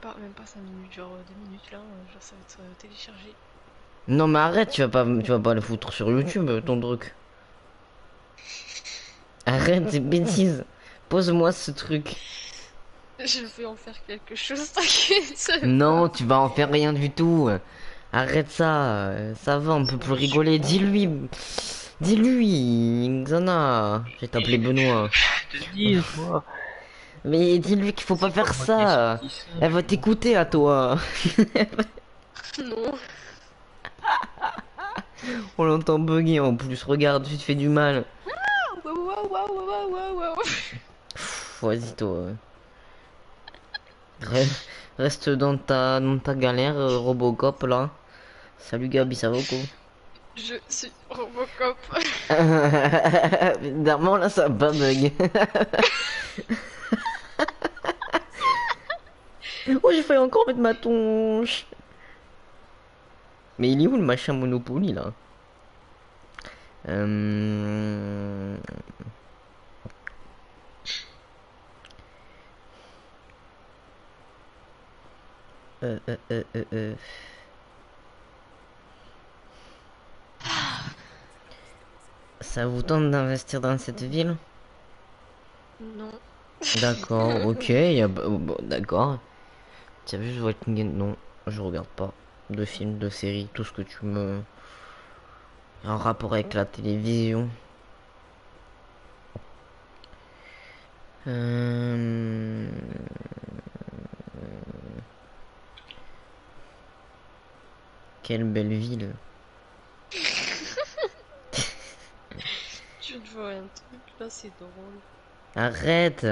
même pas 5 minutes, genre 2 minutes là, genre ça va être téléchargé. Non mais arrête, tu vas pas le foutre sur YouTube ton truc. Arrête tes bêtises. Pose-moi ce truc. Je vais en faire quelque chose, t'inquiète Non, pas. tu vas en faire rien du tout. Arrête ça. Ça va, on peut plus Ouais, je suis rigoler. con. Dis-lui. Dis-lui, Xana. Je vais t'appeler Benoît. Je te dis, moi. Mais dis-lui qu'il faut pas C'est pas faire moi qui ai ça. sorti ça, Elle va mais bon. t'écouter à toi. Non. On l'entend bugger en plus. Regarde, tu te fais du mal. Waouh, waouh, waouh, waouh, waouh, waouh. Pff, vas-y toi. Re- Reste dans ta galère, Robocop là. Salut Gabi, ça va ou quoi? Je suis Robocop. Évidemment là ça va bug. Oh j'ai failli encore mettre ma tonche. Mais il est où le machin Monopoly là? Euh... euh, euh, euh, euh, euh. Ça vous tente d'investir dans cette ville? Non. D'accord, ok, bon, d'accord. T'as vu The Walking Dead? Non, je regarde pas de films, de séries, tout ce que tu me... En rapport avec la télévision. Euh... Quelle belle ville. Je te vois un truc là, c'est drôle. Arrête!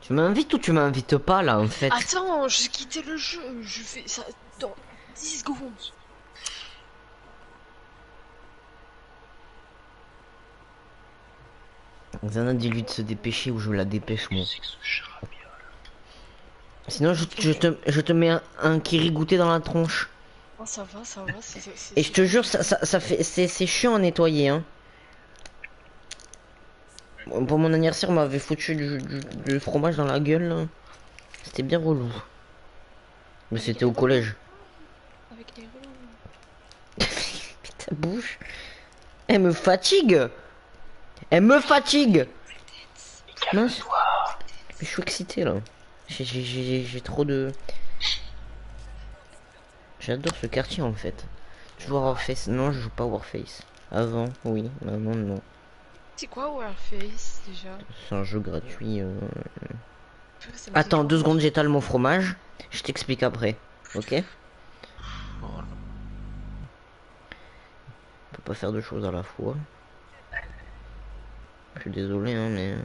Tu m'invites ou tu m'invites pas là en fait? Attends, j'ai quitté le jeu, je fais ça dans 10 secondes. Xana, dis-lui de se dépêcher ou je la dépêche moi. C'est que ce charabia. Sinon je te mets un kirigouté dans la tronche. Oh, ça va, Et je te jure, ça fait... C'est chiant à nettoyer hein. Pour mon anniversaire, on m'avait foutu du fromage dans la gueule là. C'était bien relou. Mais Avec c'était les au relous. collège. Avec les relous. Ta bouche. Elle me fatigue. Elle me fatigue. Mince. Mais je suis excité là. J'ai trop de... J'adore ce quartier en fait. Tu joues à Warface? Non, je joue pas à Warface. Avant, oui. Maintenant, non. C'est quoi Warface déjà? C'est un jeu gratuit. Ça me dit Attends, quoi? 2 secondes, j'étale mon fromage. Je t'explique après. Ok? Voilà. On peut pas faire deux choses à la fois. Je suis désolé, hein, mais...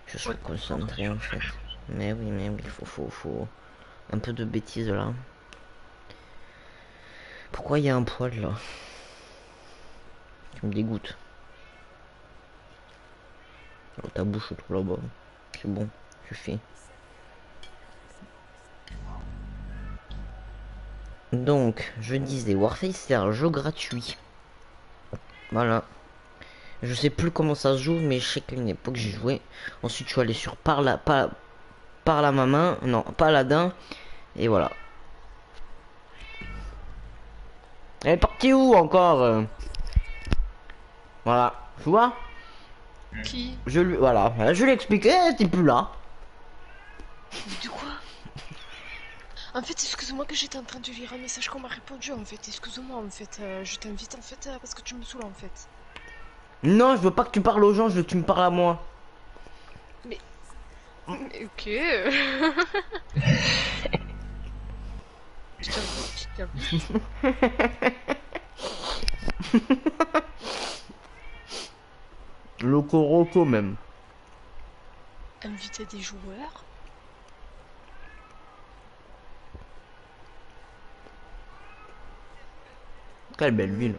Je suis Ouais. concentré en fait. Mais oui, il faut... Un peu de bêtises là. Pourquoi il y a un poil là? Tu me dégoûtes. Oh, ta bouche, tout là-bas. C'est bon, tu fais. Donc, je disais, Warface c'est un jeu gratuit. Voilà. Je sais plus comment ça se joue, mais je sais qu'à une époque j'y jouais. Ensuite, je suis allé sur par la main, non, Paladin, et voilà. Elle est partie où encore Voilà, tu vois. Qui? Voilà, je lui ai expliqué, elle était plus là. De quoi? En fait, excuse-moi que j'étais en train de lire un message qu'on m'a répondu en fait. Excuse-moi en fait, je t'invite en fait parce que tu me saoules en fait. Non, je veux pas que tu parles aux gens, je veux que tu me parles à moi. Mais, mais ok. Je t'invite. Loco Roco même. Inviter des joueurs. Quelle belle ville.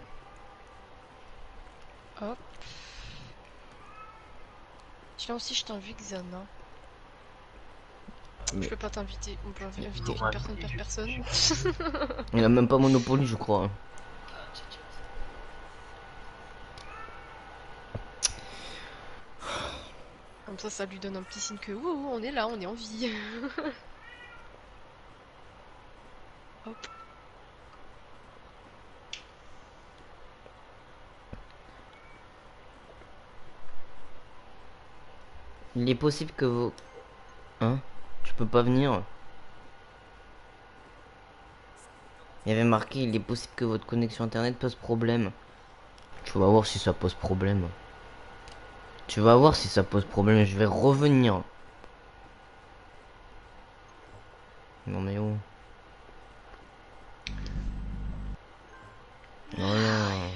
Hop. Tiens aussi, je t'invite Xana. Mais Je peux pas t'inviter. On peut inviter Toujours une personne invité, par personne. il a même pas Monopoly, je crois. Comme ça lui donne un petit signe que ouh, on est là, on est en vie. Hop. Il est possible que vous... Hein? Tu peux pas venir? Il y avait marqué, il est possible que votre connexion internet pose problème. Tu vas voir si ça pose problème. Tu vas voir si ça pose problème, je vais revenir. Non mais oh. Non, non.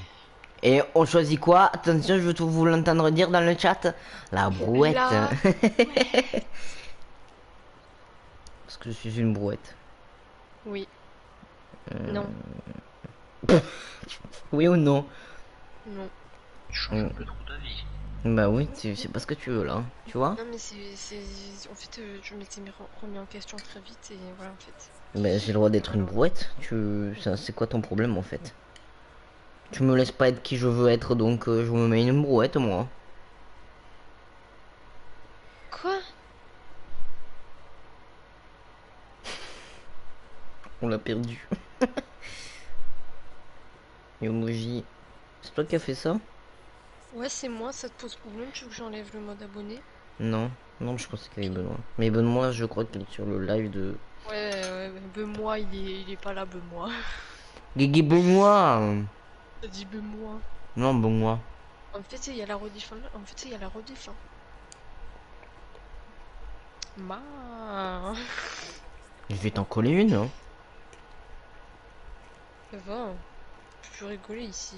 Et on choisit quoi? Attention, je veux tout vous l'entendre dire dans le chat. La brouette. La brouette. Parce que je suis une brouette. Oui. Non. Oui ou non? Non. Tu changes un peu trop d'avis. Bah oui, c'est pas ce que tu veux là, tu vois? Non mais en fait je m'étais remis en question très vite et voilà en fait. Bah j'ai le droit d'être une brouette. C'est quoi ton problème en fait? Tu me laisses pas être qui je veux être donc je me mets une brouette moi. Quoi? On l'a perdu. Yomoji. C'est toi qui as fait ça? Ouais c'est moi, ça te pose problème, tu veux que j'enlève le mode abonné? Non, non, je pensais qu'il y avait Benoît. Mais Benoît, je crois qu'il est sur le live de... Ouais, Benoît il est pas là Benoît. Guigui Benoît. T'as dit Benoît. Non, Benoît. En fait il y a la rediff, en fait il y a la rediff. Hein. Je vais t'en coller une. Hein. Ça va, je rigoler ici.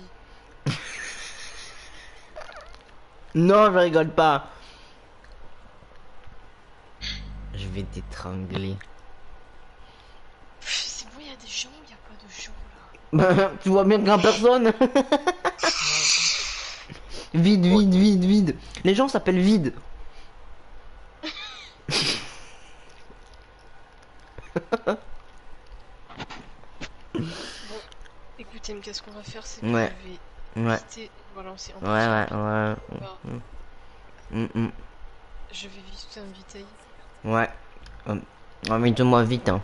Non, je rigole pas. Je vais t'étrangler. C'est bon, il y a des gens ou il n'y a pas de gens là? Bah, tu vois bien qu'il y a personne. Vide, vide, vide, vide. Les gens s'appellent Vide. Bon, écoutez, mais qu'est-ce qu'on va faire? C'est que Ouais. je vais Ouais. quitter, balancer un Ouais, petit ouais, peu. ouais. Je vais vite inviter. Ouais. Invite-moi vite, hein.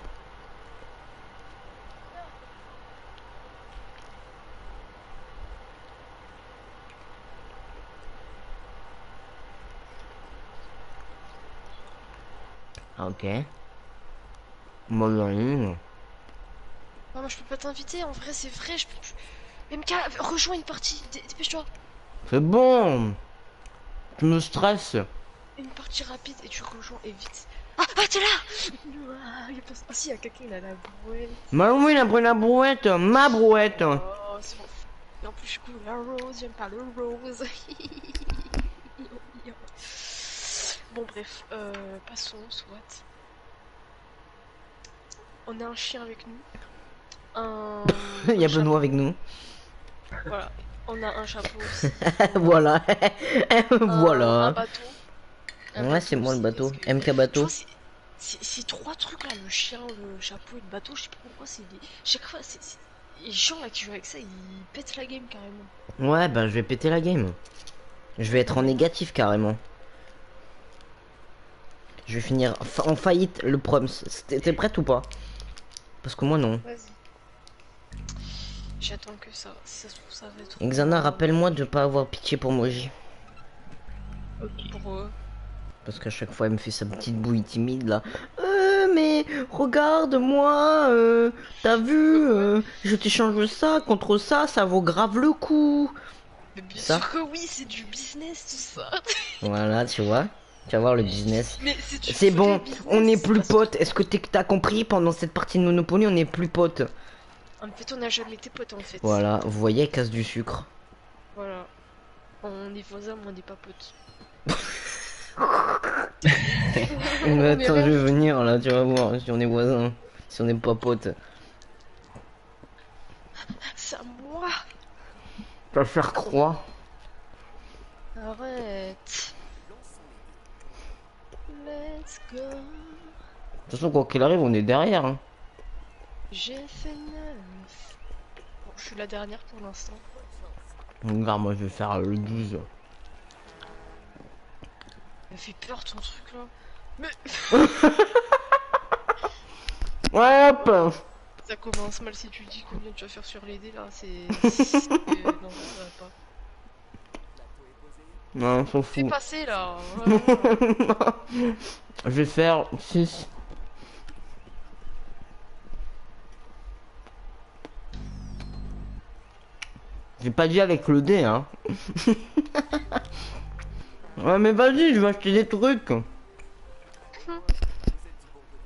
Ok. Moi, Non, moi je peux pas t'inviter, en vrai, c'est vrai, je peux plus. MK, rejoins une partie, dépêche-toi. c'est bon. Tu me stresses. Une partie rapide et tu rejoins et vite. Ah, t'es là! Ah, si, il y a quelqu'un, il a la brouette. Malou, il a pris la brouette. Ma brouette. Oh, c'est bon. Et en plus, je coule la rose, j'aime pas le rose. Bon, bref, passons, soit. On a un chien avec nous. Il y a un Benoît chapeau. avec nous. Voilà. On a un chapeau aussi. Voilà. Voilà. Un bateau. Ouais, c'est moi le aussi, bateau. parce que- MK Tu bateau. vois, c'est trois trucs là, le chien, le chapeau et le bateau, je sais pas pourquoi, chaque fois, les gens là qui jouent avec ça, ils pètent la game carrément. Ouais, bah je vais péter la game. Je vais être en négatif carrément. Je vais finir en faillite le proms. T'es prête ou pas? Parce que moi non. Vas-y. J'attends que ça. Si ça se trouve, ça va être. Xana, rappelle-moi de pas avoir pitié pour Moji. Pour eux. Parce qu'à chaque fois, elle me fait sa petite bouille timide là. Mais regarde-moi, t'as vu, je t'échange ça contre ça, ça vaut grave le coup. Mais bien Ça. sûr que oui, c'est du business tout ça. Voilà, tu vois. Tu vas voir le business. Mais C'est bon, vrai business, on n'est c'est plus parce que- potes. Est-ce que t'as compris? Pendant cette partie de Monopoly, on n'est plus potes. En fait, on n'a jamais été potes en fait. Voilà, vous voyez, elle casse du sucre. Voilà. On est voisins, mais on n'est pas potes. Mais On est attends, je rien. vais venir là, tu vas voir si on est voisins. Si on n'est pas potes. C'est à moi. Tu vas faire croire. Arrête. Let's go. De toute façon, quoi qu'il arrive, on est derrière. Hein. J'ai fait 9. Bon, je suis la dernière pour l'instant. Regarde, moi je vais faire le 12. Il fait peur ton truc là. Mais Ouais, hop. ça commence mal si tu dis combien tu vas faire sur les dés là, c'est... Non, ça va pas. Non, on s'en Fais fout. passer là, voilà. Je vais faire 6. J'ai pas dit avec le dé, hein. Ouais, mais vas-y, je vais acheter des trucs.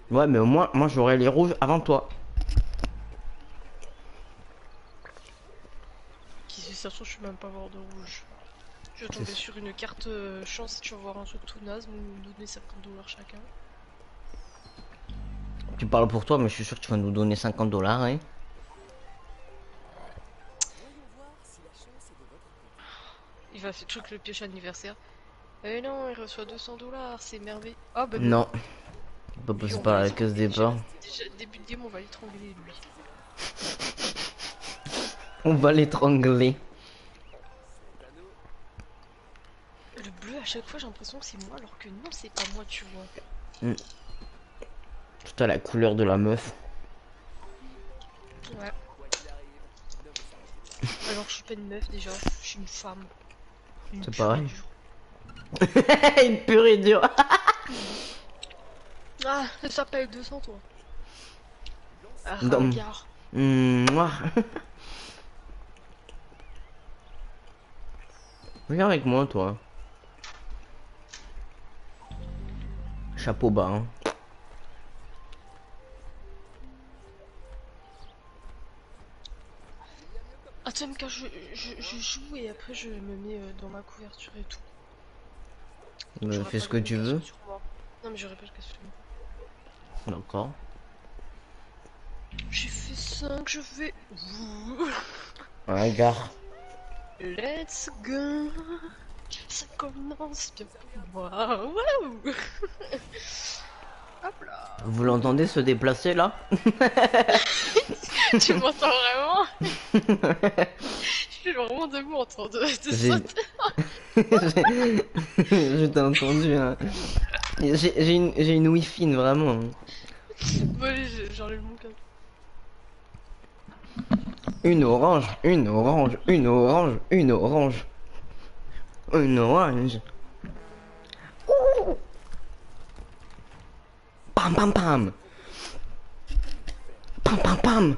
Ouais, mais au moins, moi j'aurai les rouges avant toi. Qui sait, ça se trouve, je suis même pas voir de rouge. Je vais tomber sur une carte chance, tu vas voir un truc tout naze, nous donner 50 $ chacun. Tu parles pour toi, mais je suis sûr que tu vas nous donner 50 $, hein. Il va faire truc le piège anniversaire. Eh non, il reçoit 200 $, c'est merveilleux. Ah bah non. Non, on peut Lui, passer on par va la case l'étrangler départ. déjà, début de game, on va l'étrangler lui. On va l'étrangler. Le bleu, à chaque fois, j'ai l'impression que c'est moi, alors que non, c'est pas moi, tu vois. Tout à la couleur de la meuf. Ouais. Alors que je suis pas une meuf déjà, je suis une femme. Une C'est pure pareil. et dure. Une pure et dure. Ah, ça s'appelle 200 toi. Ah, Dans- ringard. Mouah. Viens avec moi, toi. Chapeau bas, hein. Attends, mais quand je joue et après je me mets dans ma couverture et tout. J'aurai Fais pas ce que tu veux. notification sur moi. Non, mais j'aurais pas de question. D'accord. J'ai fait 5, je vais. Ouais, gare. Let's go. Ça commence bien pour moi. Waouh. Hop là. Vous l'entendez se déplacer là? Tu m'entends vraiment? Je suis vraiment debout en train de J'ai- sauter. Je t'ai entendu, hein. J'ai une Wi-Fi vraiment, hein. Bon, allez, j'enlève mon câble. Une orange, une orange, une orange, une orange. Une orange. Ouh. Pam pam pam. Pam pam pam.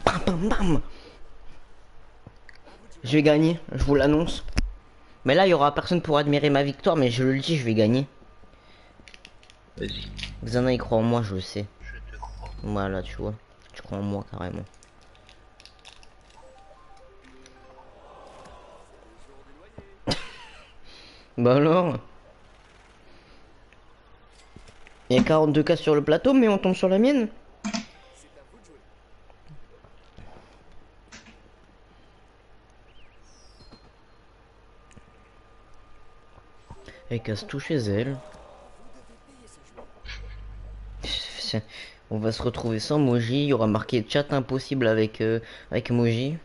Pam pam pam. Je vais gagner, je vous l'annonce. Mais là, il y aura personne pour admirer ma victoire, mais je le dis, je vais gagner. Vas-y, Xana, il croit en moi, je le sais. je te crois. Voilà, tu vois. Tu crois en moi, carrément. Bah alors. Il y a 42 cas sur le plateau, mais on tombe sur la mienne. Elle casse tout chez elle. On va se retrouver sans Moji. Il y aura marqué chat impossible avec, avec Moji.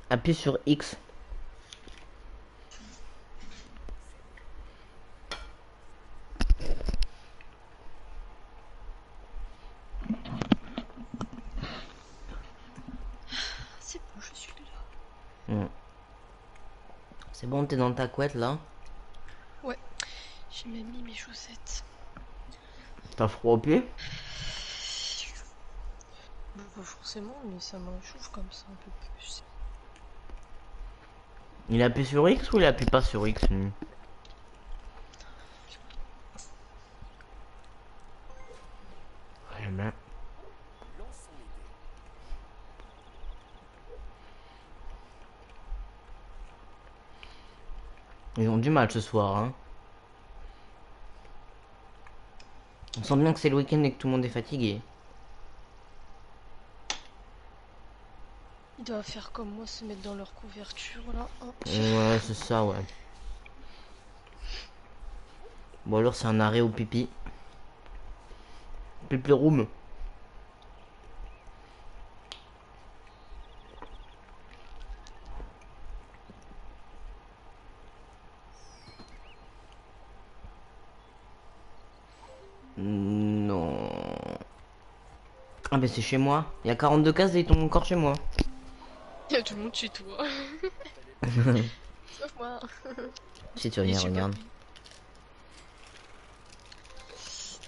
Appuie sur X. C'est bon, je suis là. C'est bon, t'es dans ta couette là? Ouais, j'ai même mis mes chaussettes. T'as froid aux pieds? Bon, pas forcément, mais ça m'inchauffe comme ça un peu plus. Il appuie sur X ou il appuie pas sur X lui? Ouais, ils ont du mal ce soir, hein. On sent bien que c'est le week-end et que tout le monde est fatigué. Ils doivent faire comme moi, se mettre dans leur couverture là. Hop. Ouais, c'est ça, ouais. Bon alors c'est un arrêt au pipi. Pipi room. Non. Ah mais c'est chez moi. Il y a 42 cases et ils tombent encore chez moi. Il y a tout le monde chez toi. Sauf moi. Si tu vas Et venir, je suis pas regarde. pris.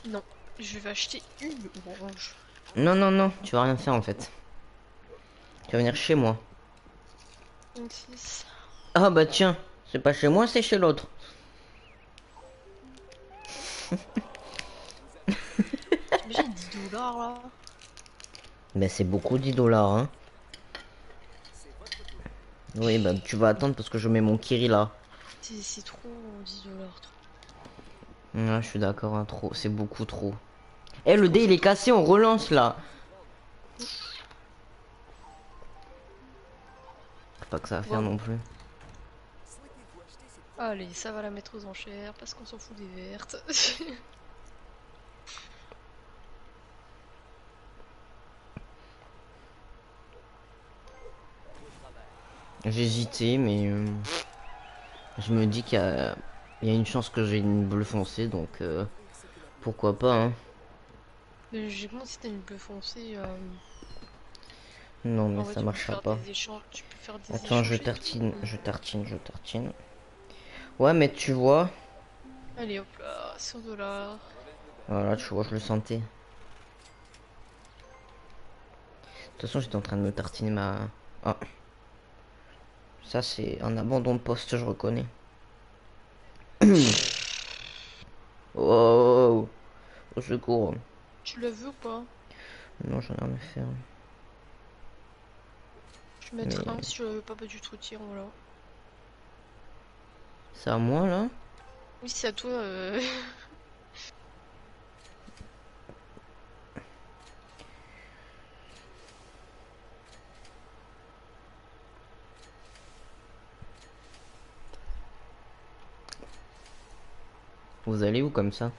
Non, je vais acheter une orange. Non, non, non, tu vas rien faire en fait. Tu vas venir chez moi. 26. Ah bah tiens, c'est pas chez moi, c'est chez l'autre. T'imagines 10 dollars là? Mais c'est beaucoup 10 $, hein. Oui, bah tu vas attendre parce que je mets mon Kiri là. C'est trop 10 dollars. Ouais, je suis d'accord, hein, trop, c'est beaucoup trop. Eh, le dé il est cassé, on relance là. Pas que ça va faire non plus. Allez, ça va la mettre aux enchères parce qu'on s'en fout des vertes. J'ai hésité, mais je me dis il y a une chance que j'ai une bleue foncée, donc pourquoi pas, hein. J'ai comment si t'as une bleue foncée. Non, mais En vrai, ça tu peux marchera faire pas. des échanges. Tu peux faire des Attends, échanges. je tartine, je tartine. Ouais, mais tu vois, Allez hop là, 100 dollars. voilà, tu vois, je le sentais. De toute façon, j'étais en train de me tartiner ma... Ah. Ça, c'est un abandon de poste, je reconnais. Oh, au secours. Tu l'as vu ou pas? Non, j'en ai rien à faire. Je vais mettre Mais un si je l'avais pas du tout tir, voilà. c'est à moi, là? Oui, c'est à toi. Vous allez où comme ça?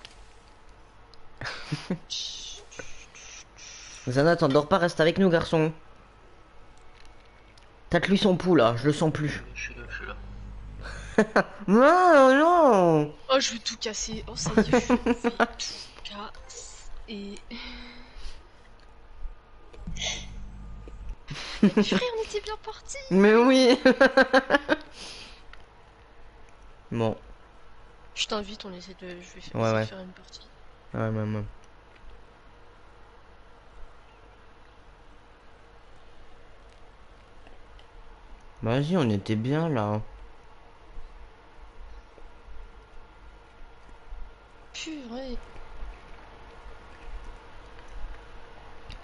Zana, t'endors pas, reste avec nous, garçon. Tâte-lui son pouls, là, je le sens plus. Je suis là, je suis là. Non, non. Oh, je vais tout casser. Oh, ça y est, je vais tout casser. Mais purée, on était bien partis. Mais oui. Bon, Je t'invite, on essaie de. Je vais essayer ouais. de faire une partie. Ouais, maman. Vas-y, on était bien, là. Purée.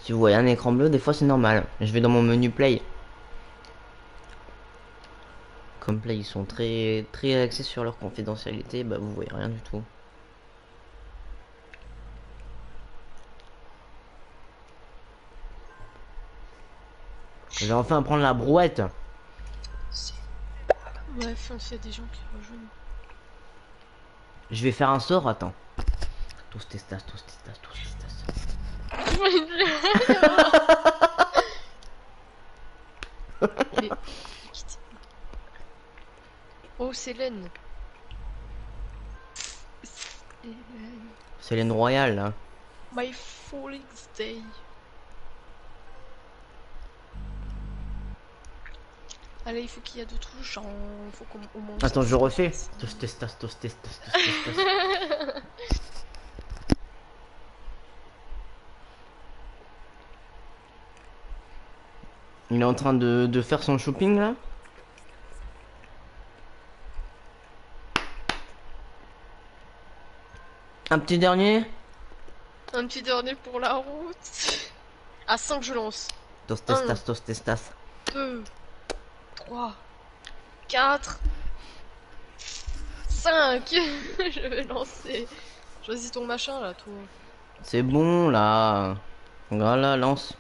Si vous voyez un écran bleu, des fois, c'est normal. Je vais dans mon menu Play. Comme Play, ils sont très axés sur leur confidentialité, bah vous voyez rien du tout. J'ai enfin prendre la brouette. Bref, il y a des gens qui rejoignent. Je vais faire un sort, attends. Toastestas, toastestas, toastestas. Mais... Oh, Célène. C'est l'aine royale, là. My falling day. Allez, il faut qu'il y ait d'autres gens. Il faut qu'on au moins. Attends, je refais. Toastestas, toastestas, toastestas. Il est en train de faire son shopping, là. Un petit dernier. Un petit dernier pour la route. À 5, je lance. Toastestas, toastestas. 2, 3, 4, 5. Je vais lancer. Choisis ton machin là, toi. C'est bon, là. Voilà, lance.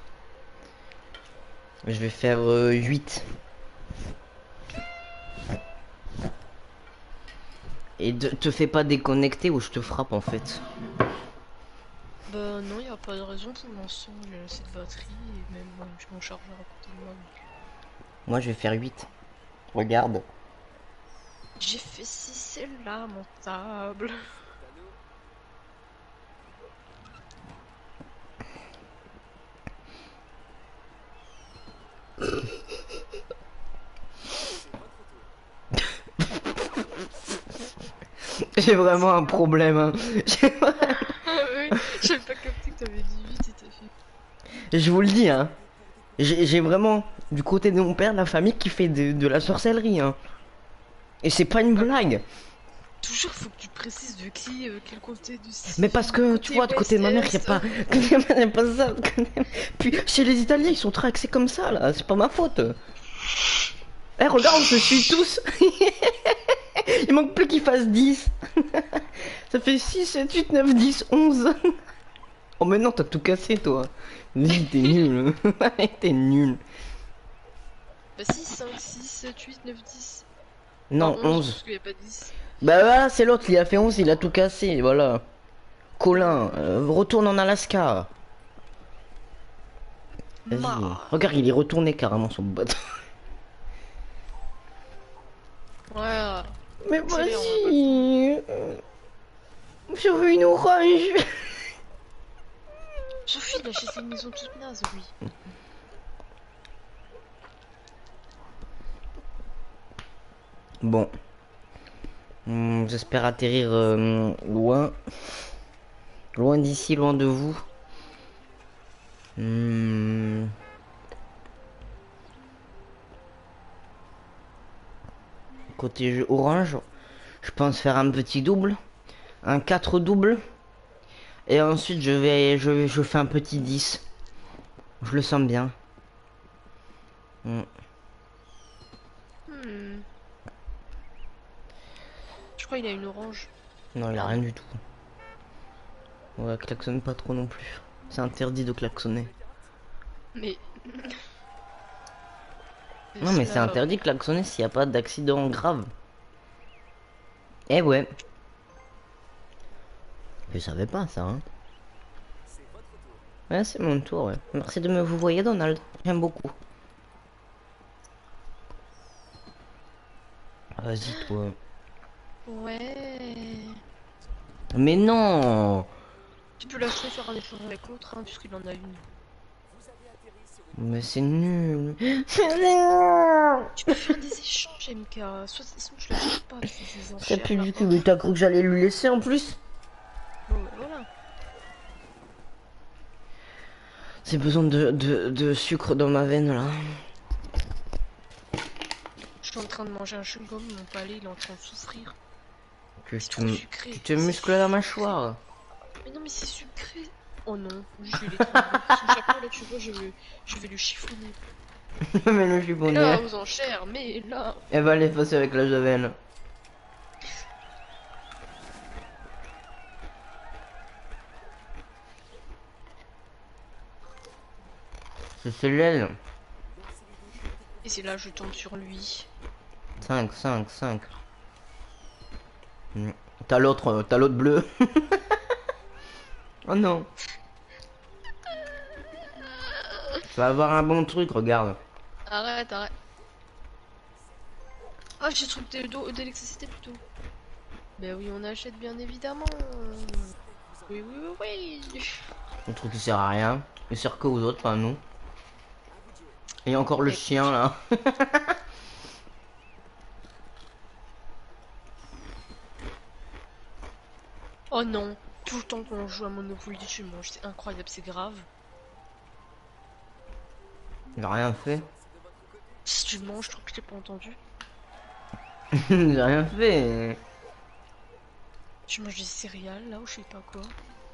Je vais faire 8. Et te fais pas déconnecter ou je te frappe en fait. Bah non, y a pas de raison pour l'instant, j'ai assez de batterie et même je m'en chargeur à côté de moi. Donc. Moi je vais faire 8. Regarde. J'ai fait 6, c'est lamentable. J'ai vraiment un problème. Hein. Oui, j'avais pas capté que t'avais dit 8 et t'as fait. Je vous le dis, hein. J'ai vraiment, du côté de mon père, la famille qui fait de la sorcellerie. Hein. Et c'est pas une blague. Toujours faut que tu précises de qui, quel côté du Mais parce que, tu vois, du côté de ma mère, y a pas... y a pas ça. Puis, chez les Italiens, ils sont très axés comme ça, là. C'est pas ma faute. Eh, regarde, on se suit tous. Il manque plus qu'il fasse 10. Ça fait 6, 7, 8, 9, 10, 11. Oh, mais non, t'as tout cassé, toi. Vas-y, t'es nul. T'es nul. Bah 6, 5, 6, 7, 8, 9, 10. Non, Enfin, 11. 11. Parce qu'il y a pas 10. Bah voilà, c'est l'autre, il a fait 11, il a tout cassé, voilà. Colin, retourne en Alaska. Vas-y. Regarde, il est retourné carrément son bot. Ouais. Mais Accélère, vas-y. Je veux une orange. Sophie, il a acheté une maison toute naze, lui. Bon. J'espère atterrir loin. Loin d'ici, loin de vous. Côté jeu orange, je pense faire un petit double. Un 4 double. Et ensuite, je fais un petit 10. Je le sens bien. Je crois qu'il a une orange. Non, il a rien du tout. Ouais, klaxonne pas trop non plus. C'est interdit de klaxonner. Mais... Non, mais c'est interdit de klaxonner s'il n'y a pas d'accident grave. Eh ouais. Je savais pas ça, hein. Ouais, c'est mon tour, ouais. Merci de me vous voyez, Donald. J'aime beaucoup. Vas-y, toi. Ouais... Mais non. Tu peux l'acheter faire un échange avec l'autre, hein, puisqu'il en a une. Mais c'est nul. Tu peux faire des échanges, MK. Soit sinon je l'achète pas, ces C'est enchères. plus du tout, mais t'as cru que j'allais lui laisser en plus? Bon, bah voilà. J'ai besoin de sucre dans ma veine là. Je suis en train de manger un chewing-gum, mon palais il est en train de souffrir. Que C'est trop sucré. tu te muscles la mâchoire. Mais non, mais c'est sucré. Oh non, je vais l'étrangler. Parce que chaque fois là, tu vois, je vais le chiffonner. Mais le Mais chiffonnier. là, aux enchères, mais là. Elle va l'effacer avec la javel. C'est l'aile. Et c'est là, je tombe sur lui. 5, 5, 5. T'as l'autre bleu. Oh non. Tu vas avoir un bon truc, regarde. Arrête, arrête. Ah, j'ai truc d'électricité plutôt. Ben oui, on achète bien évidemment. Oui, oui, oui, oui. Un truc qui sert à rien. Il sert que aux autres, pas à nous. Et encore le chien là. Oh non, tout le temps qu'on joue à Monopoly, tu manges, c'est incroyable, c'est grave. Il a rien fait. Si tu manges, je trouve que je t'ai pas entendu. J'ai rien fait. Tu manges des céréales là ou je sais pas quoi.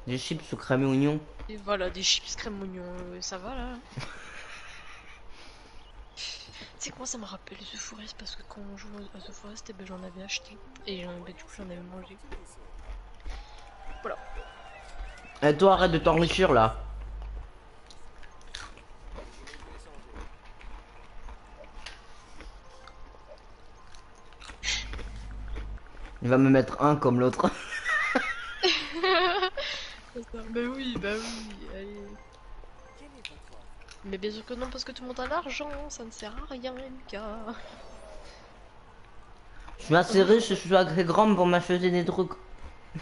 Des chips au crème et oignon. Et voilà, des chips crème oignon, ça va là. Tu sais quoi, ça me rappelle The Forest parce que quand on joue à The Forest, eh ben, j'en avais acheté. Et du coup, j'en avais mangé. Voilà. Et toi, arrête de t'enrichir là. Il va me mettre un comme l'autre. Bah oui, allez. Mais bien sûr que non, parce que tout le monde a l'argent, ça ne sert à rien, MK. Je suis assez riche, je suis assez grand pour m'acheter des trucs.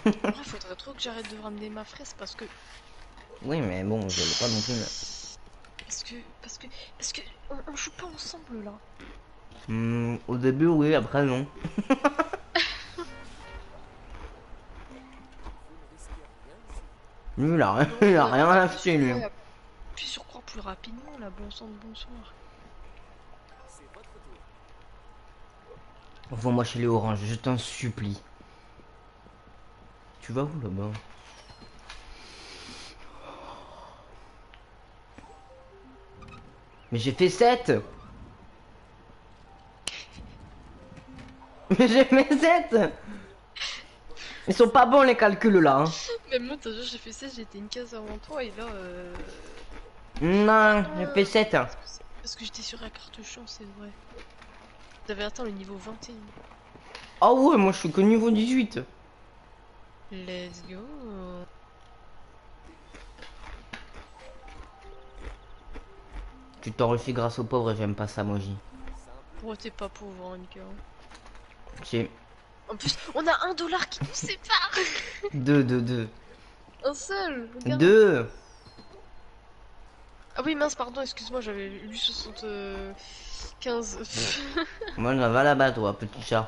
Ah, faudrait trop que j'arrête de ramener ma fraise parce que. Oui, mais bon, je l'ai pas non plus. Parce que. Parce que. On joue pas ensemble là. Au début, oui, après, non. Lui, il a rien acheté, lui. Puis sur croire plus rapidement là, bon sang de bonsoir. Envoie-moi chez les oranges, je t'en supplie. Tu vas où là-bas? Mais j'ai fait 7. Mais j'ai fait 7. Ils sont pas bons les calculs là. Hein. Même moi, t'as vu, j'ai fait ça, j'étais une case avant toi et là. Non, j'ai fait 7. Parce que j'étais sur la carte chance, c'est vrai. T'avais atteint le niveau 21. Ah ouais, moi je suis que niveau 18. Let's go. Tu t'enrichis grâce aux pauvres et j'aime pas ça, moi j'y. Pourquoi t'es pas pauvre, Annika? J'ai En plus, on a $1 qui nous sépare. 2. Un seul. Regarde. 2. Ah oui, mince, pardon, excuse-moi, j'avais lu 75. Moi je va là-bas, toi, petit chat.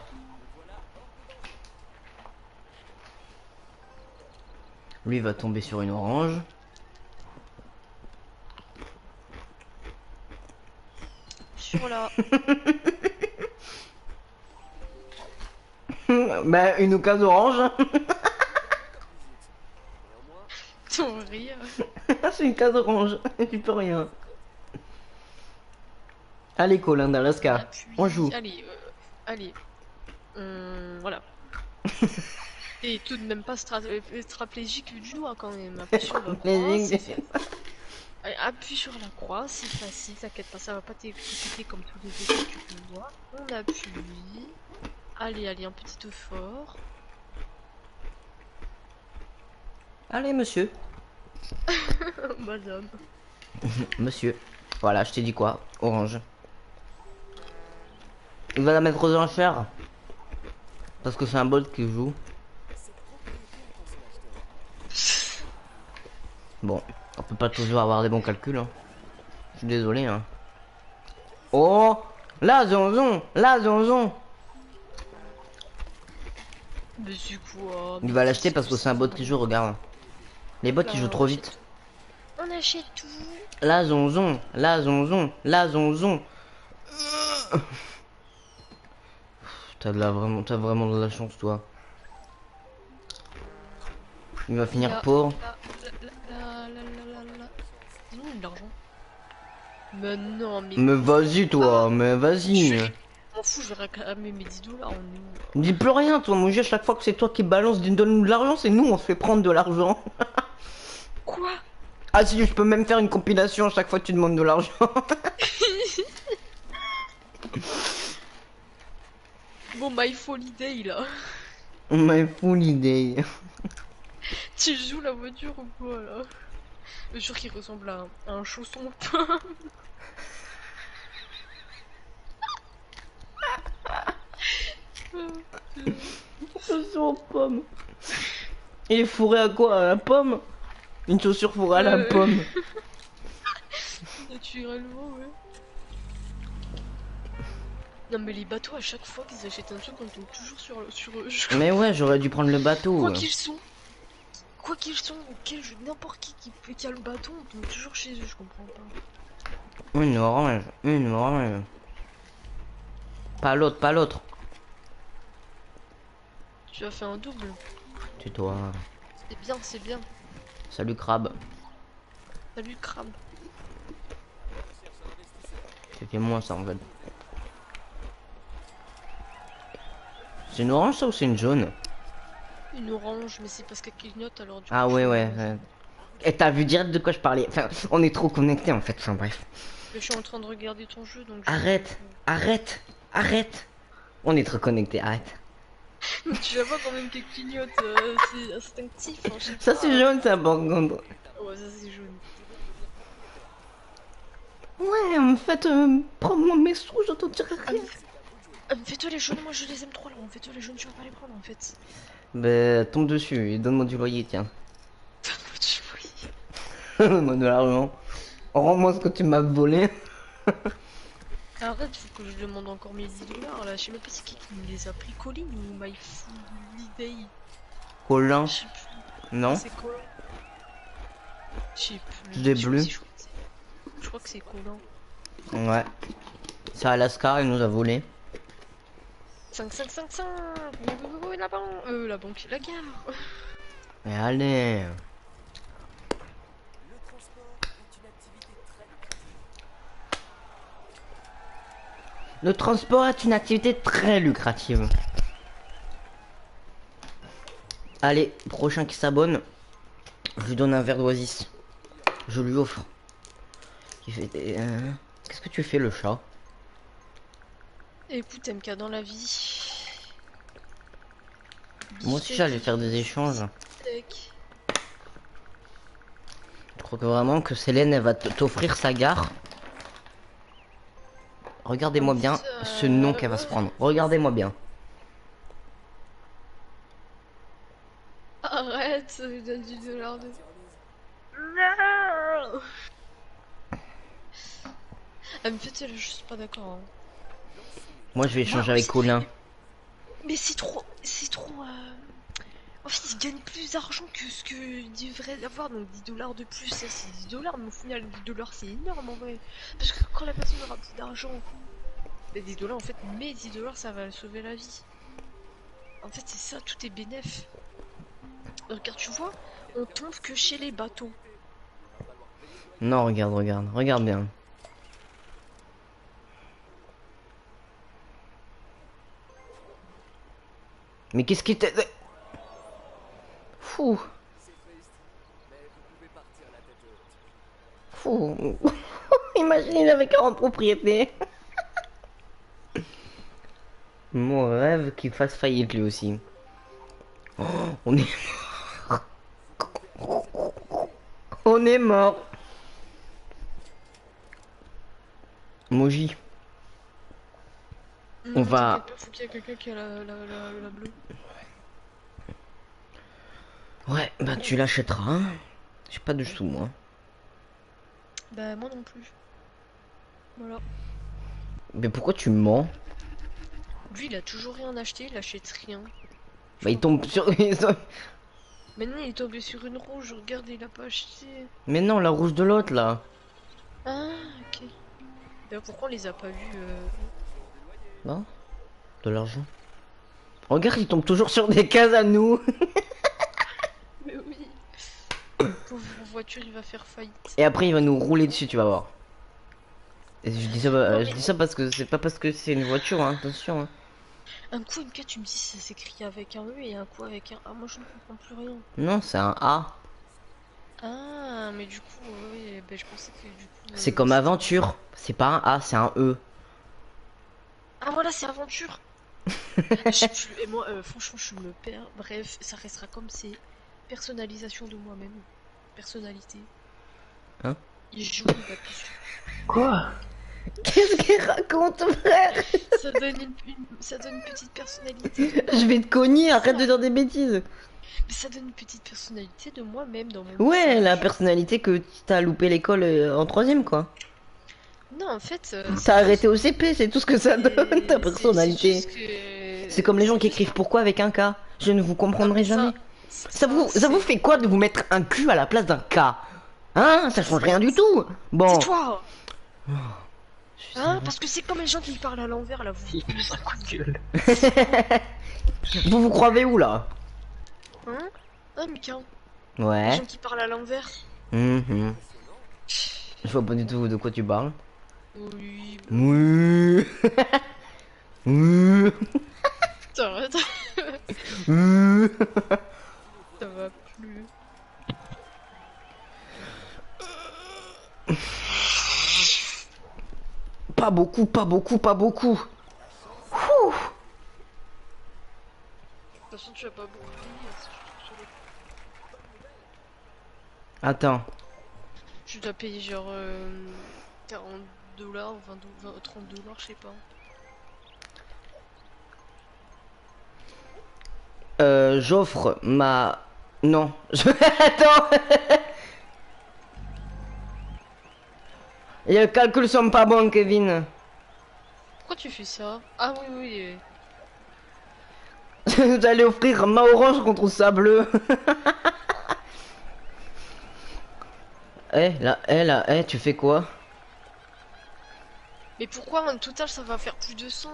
Lui il va tomber sur une orange. Sur la. Bah, une occasion orange. Ton rire. C'est une case orange. Tu peux rien. Allez, Colin d'Alaska. Appuie. On joue. Allez, allez. Voilà. Et tout de même pas stratégique du doigt quand même. Appuie sur la croix, c'est fait. Allez, appuie sur la croix, c'est facile, t'inquiète pas, ça va pas t'écouter comme tous les autres que tu peux voir. On appuie. Allez, allez, un petit effort. Allez, monsieur. Madame. Monsieur. Voilà, je t'ai dit quoi? Orange. Il va la mettre aux enchères. Parce que c'est un bot qui joue. Bon, on peut pas toujours avoir des bons calculs. Hein. Je suis désolé. Hein. Oh! Là, zonzon! Là, zonzon! Mais c'est quoi? Il va l'acheter parce que c'est un bot qui joue, regarde. Les bots, ils jouent trop vite. On achète tout. Là, zonzon! Là, zonzon! Là, zonzon! T'as vraiment de la chance, toi. Il va finir pauvre. Ils ont de l'argent. Mais non, mais. Mais vas-y, toi, mais vas-y. Je m'en fous, je vais réclamer mes $10 en nous. Dis plus rien, toi, mon Dieu, à chaque fois que c'est toi qui balance, donne-nous de l'argent, c'est nous, on se fait prendre de l'argent. Quoi? Ah si, je peux même faire une compilation à chaque fois que tu demandes de l'argent. Bon, my holiday là. My full idée. Tu joues la voiture ou quoi là? Le jour qui ressemble à un chausson aux pommes. Chaussure aux pommes. Il est fourré à quoi? À la pomme? Une chaussure fourrée à la pomme. Naturellement, ouais. Non mais les bateaux, à chaque fois qu'ils achètent un truc, on tombe toujours sur eux. Mais ouais, j'aurais dû prendre le bateau. Quoi qu'ils sont, quel jeu, n'importe qui a le bateau, on tombe toujours chez eux, je comprends pas. Une orange, une orange. Pas l'autre, pas l'autre. Tu as fait un double. Tais-toi. C'est bien, c'est bien. Salut crabe. Salut crabe. C'était moi ça en fait. C'est une orange ça ou c'est une jaune? Une orange, mais c'est parce qu'elle clignote alors du Ah coup, ouais ouais. Et t'as vu direct de quoi je parlais. Enfin, on est trop connectés en fait. Enfin bref. Mais je suis en train de regarder ton jeu donc. Arrête, arrête, arrête. On est trop connectés, arrête. Mais tu la vois quand même qu'elle clignote, c'est instinctif, hein, je sais Ça pas. c'est jaune ça par contre. Ouais, ça c'est jaune. Ouais, en fait, prends-moi mes sous, je te dirai rien. Fais-toi les jaunes, moi je les aime trop là. Fais-toi les jaunes, tu vas pas les prendre en fait. Bah, tombe dessus et donne-moi du loyer, tiens. Donne-moi du bruit. Donne-moi de l'argent. Rends-moi ce que tu m'as volé. Arrête, faut que je demande encore mes 10 dollars là. Je sais même pas c'est qui me les a pris, Colin ou My Fully Day. Colin, Je sais plus. non? C'est Colin. Je sais plus. Des Je crois bleus. que je crois que c'est Colin. Ouais. C'est Alaska, il nous a volé. 5, 5, 5, 5. Oui, la banque. La banque, la gare. Mais allez. Le transport est une activité très lucrative. Allez, prochain qui s'abonne, je lui donne un verre d'oasis. Je lui offre. Il fait Qu'est-ce que tu fais le chat? Écoute, MK dans la vie. Moi aussi j'allais faire des échanges. Steak. Je crois que vraiment que Célène elle va t'offrir sa gare. Regardez-moi bien ce nom qu'elle va se prendre. Regardez-moi bien. Arrête, donne du dollar de. Non. Elle me fait, je suis pas d'accord. Hein. Moi je vais échanger Moi avec aussi. Colin. Mais c'est trop. En fait, il gagne plus d'argent que ce qu'il devrait avoir, donc 10 dollars de plus, ça c'est 10 dollars, mais au final 10 dollars c'est énorme en vrai. Parce que quand la personne aura plus d'argent, bah, 10 dollars en fait, mais 10 dollars ça va sauver la vie. En fait, c'est ça, tout est bénef. Regarde, tu vois, on tombe que chez les bateaux. Non, regarde bien. Mais qu'est-ce qui t'est... Fou. Fou. Imagine, il avait 40 propriétés. Mon rêve qu'il fasse faillite lui aussi. Oh, on est mort. On est mort. Moji. On va... Faut qu'il y ait quelqu'un qui a la bleue. Ouais, bah tu l'achèteras. Hein. J'ai pas de sous moi. Bah moi non plus. Voilà. Mais pourquoi tu mens? Lui il a toujours rien acheté, il achète rien. Bah il tombe sur... Maintenant il est tombé sur une rouge, regarde il a pas acheté. Mais non, la rouge de l'autre là. Ah ok. D'ailleurs pourquoi on les a pas vus Non? De l'argent. Regarde, il tombe toujours sur des cases à nous. Mais oui. Pauvre voiture il va faire faillite. Et après il va nous rouler dessus, tu vas voir. Et je dis ça, je dis ça parce que c'est pas parce que c'est une voiture, hein, attention. Hein. Un coup MK tu me dis ça s'écrit avec un E et un coup avec un A, moi je ne comprends plus rien. Non, c'est un A. Ah mais du coup oui, ben, je pensais que du coup... C'est comme aventure. C'est pas un A, c'est un E. Ah voilà c'est aventure. Je sais plus, et moi franchement je me perds. Bref, ça restera comme c'est personnalisation de moi-même. Personnalité. Hein? Il joue, il va plus. Quoi? Qu'est-ce qu'il raconte, frère? Ça donne ça donne une petite personnalité. Je vais te cogner, arrête de dire des bêtises. Mais ça donne une petite personnalité de moi-même dans mon Ouais, message. la personnalité que t'as loupé l'école en 3ème, quoi. Non, en fait. T'as arrêté au CP, c'est tout ce que ça donne, ta c'est personnalité. juste que- C'est comme les gens qui écrivent pourquoi avec un K. Je ne vous comprendrai jamais. Ça vous fait quoi de vous mettre un Q à la place d'un K? Hein? Ça change rien du tout. Bon. C'est toi. Je suis Hein? sérieux. Parce que c'est comme les gens qui parlent à l'envers là. Vous... Il met un coup de gueule. Vous croyez où là? Hein? Ah, Mika. Les Ouais. gens qui parlent à l'envers. Mhm. Je vois pas du tout de quoi tu parles. Oui. Oui. Oui. T'arrêtes. Oui. Ça va plus. Pas beaucoup, pas beaucoup, pas beaucoup. Ouh. tu vas pas beaucoup payer. Sur les- Attends. Tu dois payer genre 40 $, 20, 30 $, je sais pas. J'offre ma... Non. Attends. Les calculs sont pas bons, Kevin. Pourquoi tu fais ça? Ah oui, oui. Vous allez offrir ma orange contre sa bleue. Tu fais quoi? Mais pourquoi en total ça va faire plus de 100?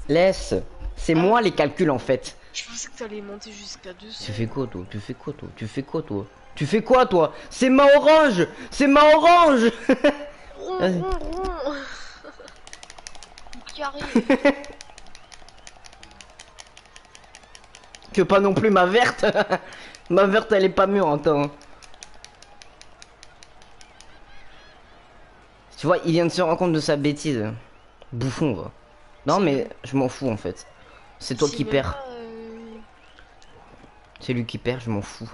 Laisse. C'est Ah. moi les calculs en fait. Je pensais que t'allais monter jusqu'à 200. Tu fais quoi toi? Tu fais quoi toi? Tu fais quoi toi? Tu fais quoi toi? C'est ma orange! C'est ma orange! Rond, Vas-y. rond. Carré. Que pas non plus ma verte. Ma verte elle est pas mûre, attends. Tu vois, il vient de se rendre compte de sa bêtise. Bouffon va. Non mais je m'en fous en fait. C'est toi qui même perds. pas, C'est lui qui perd, je m'en fous.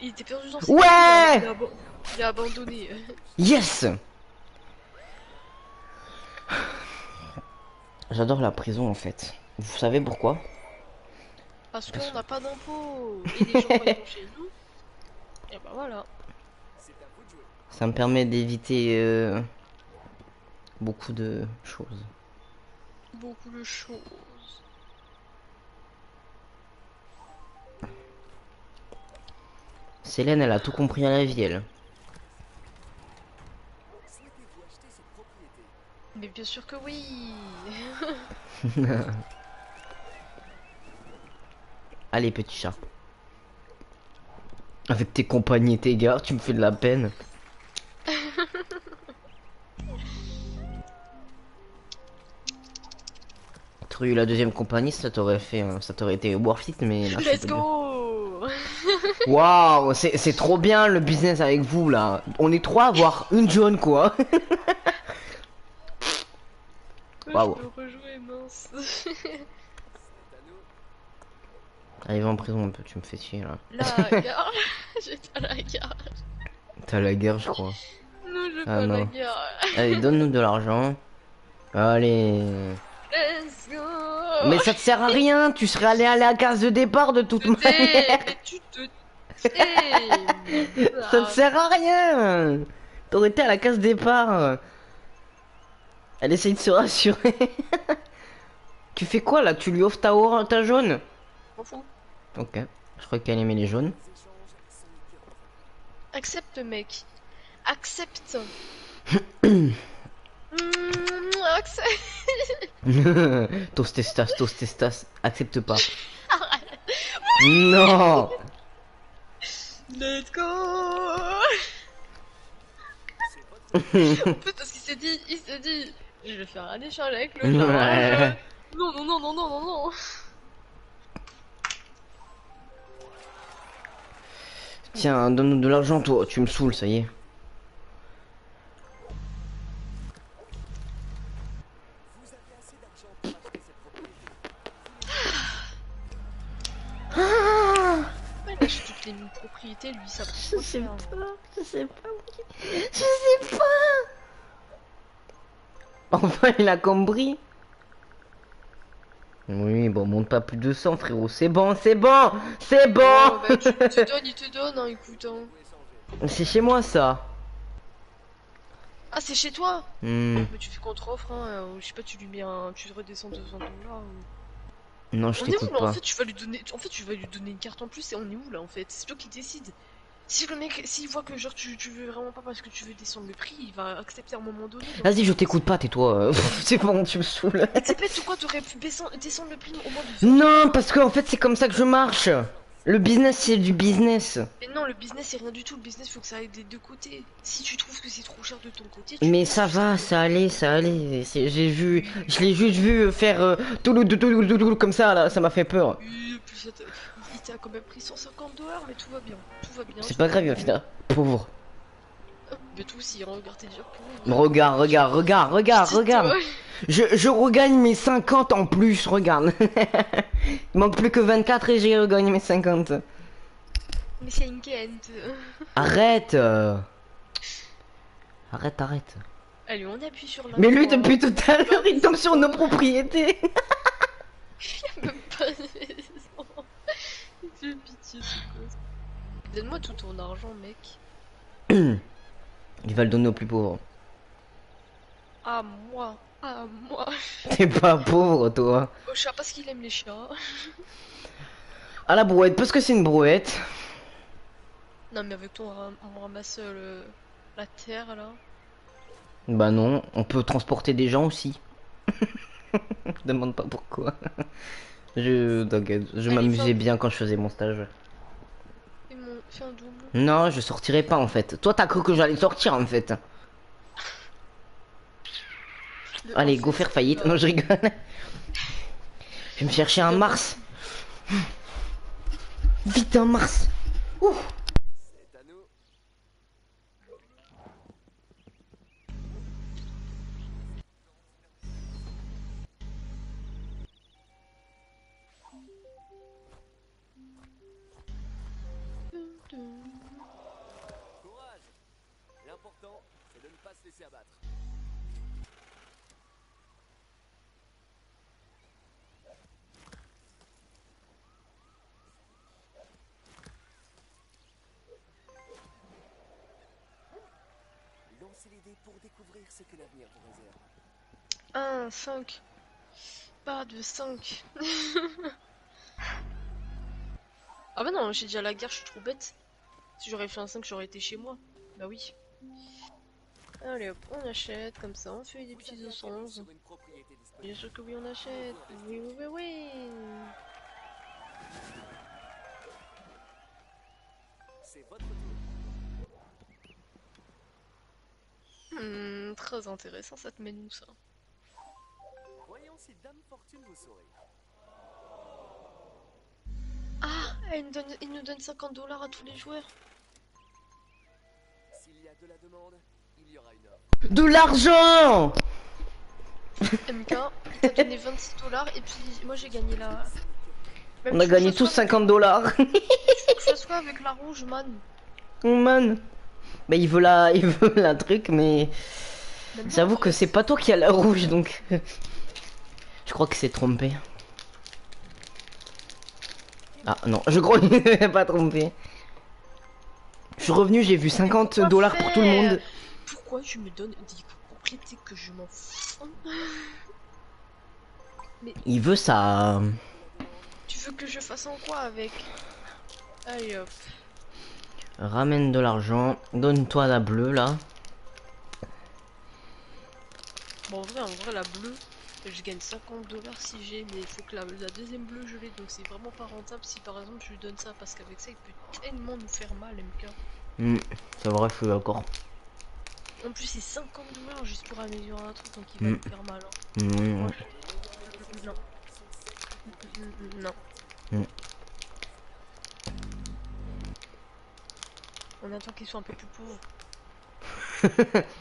il était perdu dans ses Ouais. trucs, il a abandonné. Yes. J'adore la prison en fait. Vous savez pourquoi? Parce qu'on n'a pas d'impôts. Et les gens quand ils vont chez nous. Et bah voilà. Ça me permet d'éviter beaucoup de choses. Beaucoup de choses. Célène, elle a tout compris à la vie, elle. Mais bien sûr que oui. Allez, petit chat. Avec tes compagnies et tes gars, tu me fais de la peine. T'aurais eu la deuxième compagnie, ça t'aurait fait, ça t'aurait été worth it, mais là, Let's go. Waouh, c'est trop bien le business avec vous là. On est trois à avoir une jaune quoi. Waouh. Je peux rejouer, mince. Allez, va en prison un peu, tu me fais chier là. La gare. J'ai pas la gare. T'as la guerre, je crois. Non, j'ai Ah pas la non. gare. Allez, donne-nous de l'argent. Allez. Let's go. Mais ça te sert à rien, tu serais allé à la case de départ de toute manière. Mais tu te tais. Ça te sert à rien. T'aurais été à la case départ. Elle essaye de se rassurer. Tu fais quoi là? Tu lui offres ta jaune? M'en fous. Ok, je crois qu'elle aimait les jaunes. Accepte, mec. Accepte. Accepte. Toastestas, accepte pas. Non. Let's go. En fait, parce qu'il s'est dit, je vais faire un échange avec le genre. Ouais. Non, non, non, non, non, non, non. Tiens, donne-nous de l'argent, toi. Tu me saoules, ça y est. Ouais, il achète toutes les propriétés, lui, ça Je sais pas. Je sais pas. Enfin, il a compris. Oui, bon, monte pas plus de 100, frérot. C'est bon, c'est bon, c'est bon. Oh, bah, tu te donnes, il te donne, hein, écoute. Hein. C'est chez moi, ça. Ah, c'est chez toi? Hmm. Mais tu fais contre-offre, hein, je sais pas, tu lui mets un. Tu redescends 200 $. Non, je On est où t'écoute là? En pas. fait, tu vas lui donner une carte en plus et on est où là en fait? C'est toi qui décides. Si le mec, s'il voit que genre tu veux vraiment pas parce que tu veux descendre le prix, il va accepter à un moment donné. donc- Vas-y, je t'écoute pas, tais-toi. C'est bon, tu me saoules. Mais c'est bête ou quoi? T'aurais pu descendre le prix au moins de 20. Non, parce qu'en fait, c'est comme ça que je marche. Le business, c'est du business. Mais non, le business c'est rien du tout. Le business faut que ça aille des deux côtés. Si tu trouves que c'est trop cher de ton côté, tu Mais peux ça va, ça allait, ça allait. J'ai vu, je l'ai juste vu faire tout comme ça là, ça m'a fait peur. Oui, puis il t'a quand même pris 150 $, mais tout va bien. Tout va bien. C'est pas grave, il va finir pauvre. Mais toi aussi, regarde, t'es déjà pourri. Regarde, regarde. Je regagne mes 50 en plus, regarde. Il manque plus que 24 et j'ai regagné mes 50. Mais c'est une quinte. Arrête. Arrête. Allez, on appuie sur la Mais lui, croix. depuis tout à l'heure, il tombe sur nos propriétés. Même pas de maison. Fais pitié, c'est quoi ça? Donne-moi tout ton argent, mec. Il va le donner aux plus pauvres. Ah, moi. T'es pas pauvre, toi. Au chat, parce qu'il aime les chats. À la brouette, parce que c'est une brouette. Non, mais avec toi, on ramasse la terre, là. Bah non, on peut transporter des gens aussi. Je demande pas pourquoi. T'inquiète, je Allez, m'amusais bien quand je faisais mon stage. Fais un double. Non, je sortirai pas en fait. Toi, t'as cru que j'allais sortir en fait. Allez, go faire faillite. Non, je rigole. Je vais me chercher un Mars. Vite un Mars. Ouh. C'est à nous. Courage. L'important, c'est de ne pas se laisser abattre. Lancez les dés pour découvrir ce que l'avenir vous réserve. 5. Pas de 5. Ah bah non, j'ai déjà la guerre, je suis trop bête. Si j'aurais fait un 5, j'aurais été chez moi. Bah oui. Allez hop, on achète comme ça, on fait des petits Sur essences. une propriété disponible. Bien sûr que oui, on achète. Oui. C'est votre tour. Très intéressant, ça te mène où ça? Voyons si Dame Fortune vous sourit. Ah, il nous donne 50 $ à tous les joueurs. S'il y a de la demande, il y aura une offre. De l'argent. MK, il t'a donné 26 $ et puis moi j'ai gagné la... On a gagné tous 50 $. Je fais quoi avec la rouge, man? Oh man. Bah il veut la truc, mais Même j'avoue pas, que c'est pas toi qui a la rouge, donc je crois que c'est trompé. Ah non, je crois qu'il n'est pas trompé. Je suis revenu, j'ai vu 50 $ pour tout le monde. Pourquoi je me donne des propriétés que je m'en fous? Il veut ça. Tu veux que je fasse en quoi avec? Allez hop. Ramène de l'argent, donne-toi la bleue là. Bon, en vrai, la bleue, je gagne 50 $ si j'ai, mais il faut que la deuxième bleue je l'ai, donc c'est vraiment pas rentable si par exemple je lui donne ça, parce qu'avec ça il peut tellement nous faire mal, MK. C'est vrai, je suis d'accord. En plus, c'est 50 $ juste pour améliorer un truc, donc il va nous faire mal. Hein. Non. Non. On attend qu'ils soient un peu plus pauvres.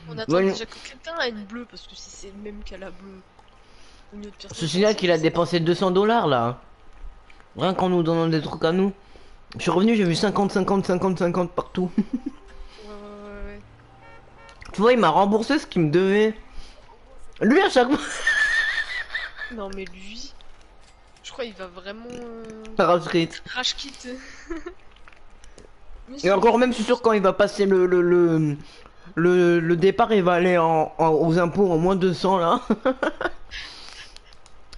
On attend déjà que quelqu'un a une bleue, parce que si c'est le même qu'à la bleue, une autre personne. Je signale qu'il a dépensé 200 $ là. Rien qu'en nous donnant des trucs à nous. Je suis revenu, j'ai vu 50 partout. Ouais. Tu vois, il m'a remboursé ce qu'il me devait. Lui à chaque fois. Non mais lui, je crois il va vraiment Rage quit. rage kit. Et encore même, je suis sûr quand il va passer le départ, il va aller aux impôts en moins 200 là.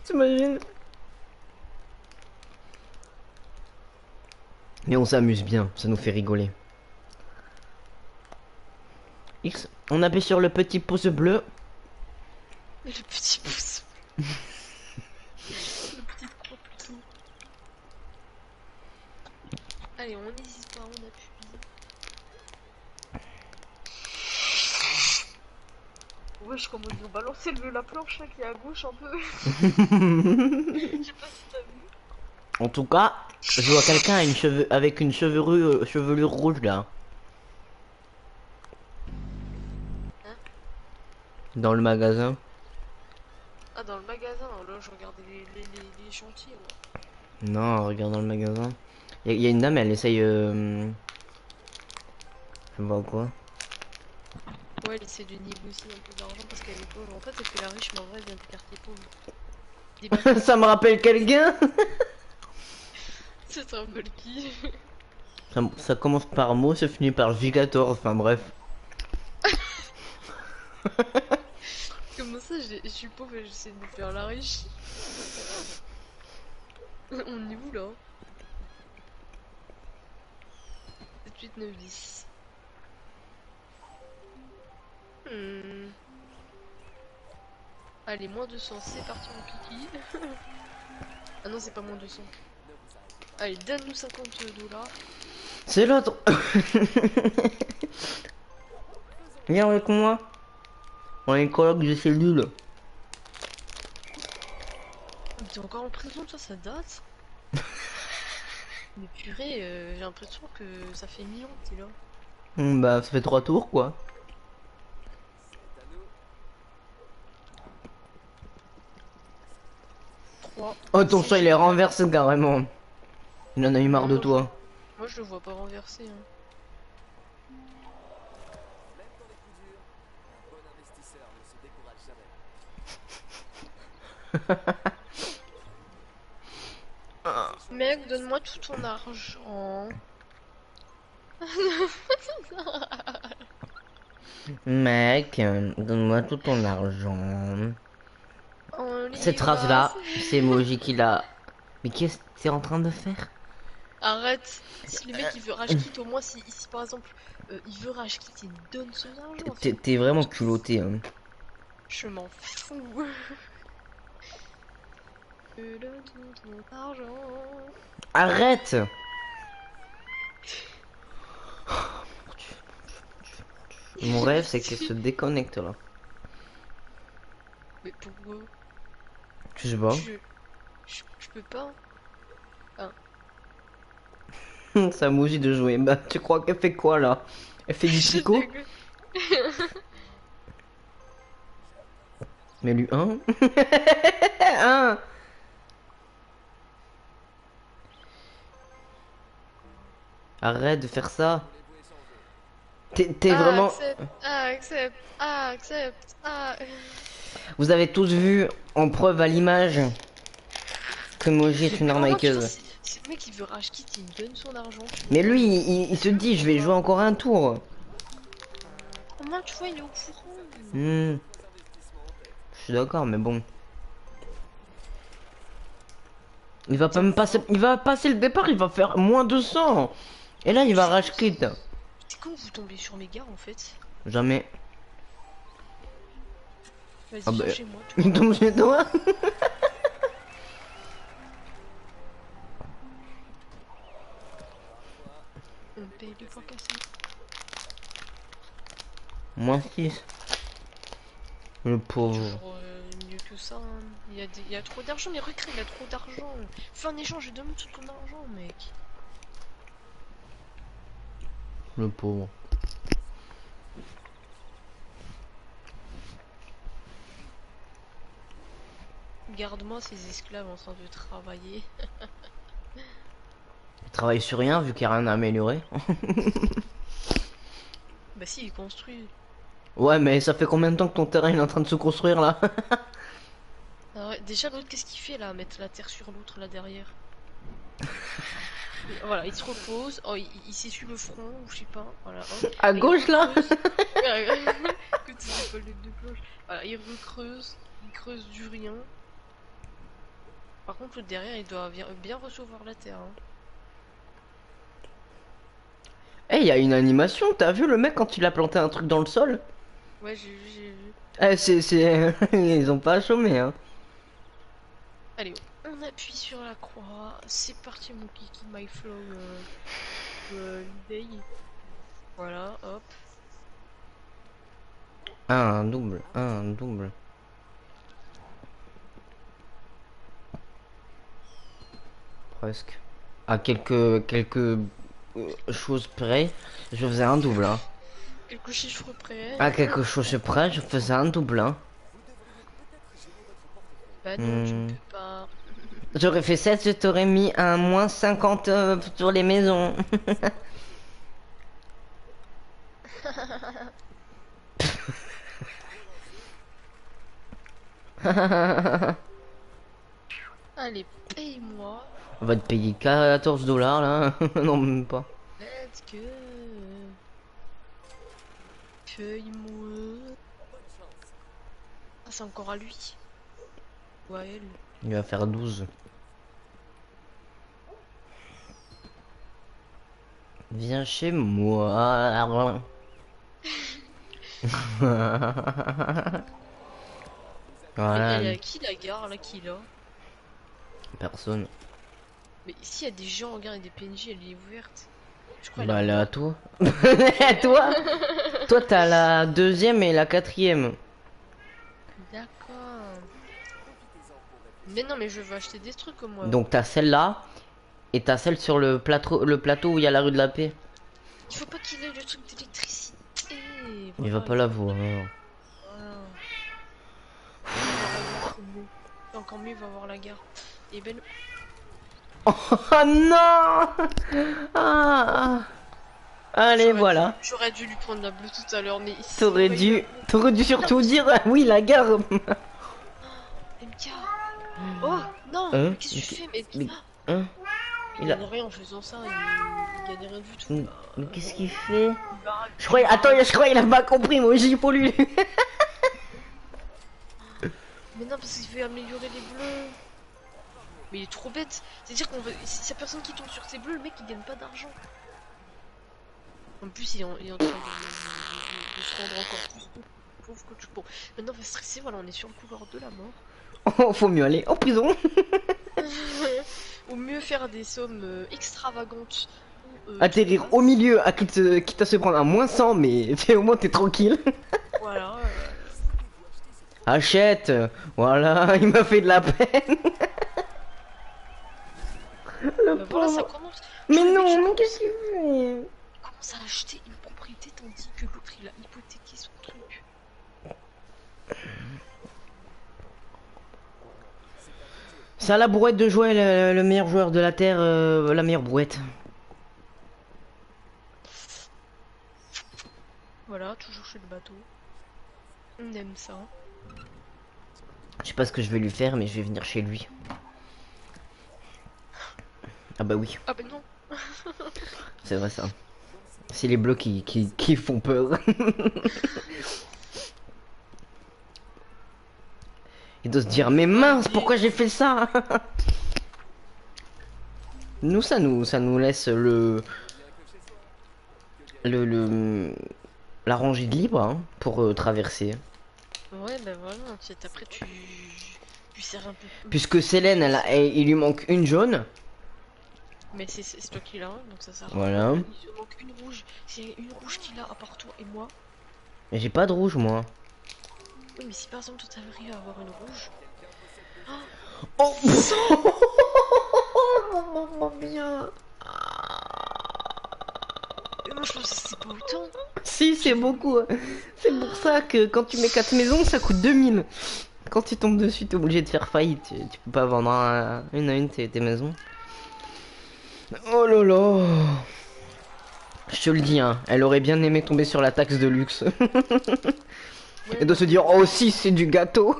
T'imagines? Mais on s'amuse bien, ça nous fait rigoler. X, on appuie sur le petit pouce bleu. Le petit pouce. Le petit croix plutôt. Allez, on n'hésite pas, on appuie. Wesh, comment ils ont balancé la planche là qui est à gauche un peu. Je sais pas si t'as vu. En tout cas, je vois quelqu'un avec une chevelure rouge là. Dans le magasin. Ah, dans le magasin, là, je regardais les chantiers, moi. Non, regarde dans le magasin. Y a une dame, elle essaye. Je vois quoi. Ouais, elle essaie de négocier un peu d'argent parce qu'elle est pauvre. En fait, elle fait la riche, mais en vrai, elle vient des quartiers pauvres. Des bâtiments. Ça me rappelle quelqu'un. Ça te rappelle qui? Ça commence par mot, ça finit par Gigator. Enfin bref. Comment ça, je suis pauvre et j'essaie de me faire la riche? On est où là? 7, 8, 9, 10. Hmm. Allez, moins 200, c'est parti mon kiki. Ah non, c'est pas moins 200. Allez, donne-nous 50 $. C'est l'autre. Viens avec moi. On est coloc de cellules. T'es encore en prison, toi, ça date? Mais purée, j'ai l'impression que ça fait 1000 ans que t'es là. Bah ça fait 3 tours quoi. C'est à nous. 3. Oh ton chat il est renversé carrément. Il en a eu marre de toi. Moi, je le vois pas renversé. Hein. Même dans les coups durs, un bon investisseur ne se décourage jamais. Mec, donne-moi tout ton argent. Mec, donne-moi tout ton argent. On Cette y phrase va, là, c'est Moji qui l'a. Mais qu'est-ce que t'es en train de faire? Arrête. Si le mec il veut rage quit, au moins si par exemple il veut rage quit, il donne son argent. T'es vraiment culotté hein. Je m'en fous. Je donne tout ton argent. Arrête! Mon rêve c'est qu'elle se déconnecte là. Mais pourquoi? Je sais pas. Je peux pas. Ça Moji de jouer. Bah tu crois qu'elle fait quoi là? Elle fait du Je tricot? dégueule. Mais lui un. Un. Arrête de faire ça. T'es vraiment. Accepte, accepte. Vous avez tous vu en preuve à l'image que Moji est une Vraiment, tu vois, arnaqueuse. si le mec il veut rage quit, il me donne son argent. Mais lui, il se dit, je vais jouer encore un tour. Au moins, tu vois, il est au courant. Je suis d'accord, mais bon. Il va pas me passer, il va passer le départ, il va faire moins 200. Et là, il va rage quit. C'est quand vous tombez sur mes gars en fait? Jamais. Vas-y, Ah bah, viens chez moi. il tombe chez toi. On paye 2 fois cassé. Moins 6. Le pauvre. Toujours mieux que ça. Hein. Il y a trop d'argent, mais recrée, il a trop d'argent. Fais un échange, je demande tout ton argent, mec. Le pauvre. Garde-moi ces esclaves en train de travailler. Il travaille sur rien vu qu'il n'y a rien à améliorer. Bah si, il construit. Ouais, mais ça fait combien de temps que ton terrain il est en train de se construire là? Ah ouais, déjà l'autre, qu'est-ce qu'il fait là? Mettre la terre sur l'autre là derrière. Et voilà, il se repose. Oh, il s'essuie le front, ou je sais pas. Voilà, hop. À Et gauche il là? creuse. Que tu sais pas le de cloche. Voilà, il recreuse. Il creuse du rien. Par contre, l'autre derrière, il doit bien recevoir la terre. Hein. Eh, il y a une animation, t'as vu le mec quand il a planté un truc dans le sol? Ouais, j'ai vu, j'ai vu. Eh, ils ont pas chômé, hein. Allez, on appuie sur la croix. C'est parti, mon kiki, my flow. Day. Voilà, hop. Un double, un double. Presque. À quelques choses près, je faisais un double, hein. quelques chiffres près. À quelque chose près, je faisais un double, hein. Bah non, tu ne Hmm. peux pas. J'aurais fait 7, je t'aurais mis un moins 50 sur les maisons. Allez, paye-moi. On va te payer 14 dollars là. Non, même pas. Let's go. Paye-moi. Ah, c'est encore à lui. Ou à elle. Il va faire 12. Viens chez moi. Voilà, Il y a qui la gare là qui là? personne. Mais ici il y a des gens, regarde, il y a des PNJ, elle est ouverte. Je crois elle Bah est là, en à toi. Toi, toi t'as la deuxième et la quatrième. D'accord. Mais non, mais je veux acheter des trucs moi. Donc t'as celle-là et t'as celle sur le plateau où il y a la rue de la Paix. Il faut pas qu'il ait le truc d'électricité. Il Voilà, va pas la voir. voilà. C'est encore mieux, il va voir la gare. Et ben, Oh non. Ah. Allez, voilà. j'aurais dû lui prendre la bleue tout à l'heure, mais ici, T'aurais dû surtout dire oui la gare. MK. Oh non, Hein mais qu'est-ce que tu fais? Mais, Mais- ah, Hein il il a- gagne rien en faisant ça, il gagne rien du tout. Mais qu'est-ce qu'il fait? Il va- Je croyais, attends, je croyais qu'il a pas compris, moi j'ai pour lui. Mais non, parce qu'il veut améliorer les bleus. Mais il est trop bête. C'est-à-dire qu'on veut. Si y a personne qui tombe sur ses bleus, le mec il gagne pas d'argent. En plus, il est en train de se rendre encore plus pauvre que tout. Bon, maintenant on va stresser, voilà, on est sur le couloir de la mort. Oh, faut mieux aller en prison. Ou mieux faire des sommes extravagantes. Atterrir au milieu, quitte à se prendre un moins 100, mais au moins t'es tranquille. Voilà. Achète, voilà, il m'a fait de la peine. Le Bah voilà, ça pauvre. commence. Mais Le mec, non, il mais qu'est-ce qu'il fait? commence à acheter une propriété tandis que l'autre il a hypothéqué son truc. C'est à la brouette de jouer le meilleur joueur de la Terre, la meilleure brouette. Voilà, toujours chez le bateau. On aime ça. Je sais pas ce que je vais lui faire, mais je vais venir chez lui. Ah bah oui, Ah bah non. c'est vrai ça. C'est les bleus qui font peur. Il doit se dire, mais mince, pourquoi j'ai fait ça? Nous, ça nous laisse la rangée de libre hein, pour traverser. Ouais, bah voilà, après tu sers un peu. Puisque Célène, il lui manque une jaune. Mais c'est toi qui l'as, donc ça sert à Voilà. rien. Il te manque une rouge. C'est une rouge qu'il a à part toi et moi. Mais j'ai pas de rouge, moi. Oui, mais si par exemple toi t'arrives à avoir une rouge. Oh Maman bien. Mais moi je pense que c'est pas autant. Si, c'est beaucoup. C'est pour ça que quand tu mets 4 maisons, ça coûte 2000. Quand tu tombes dessus, t'es obligé de faire faillite. Tu peux pas vendre une à une tes maisons. Oh là là. Je te le dis, hein, elle aurait bien aimé tomber sur la taxe de luxe. Et de se dire, oh si, c'est du gâteau.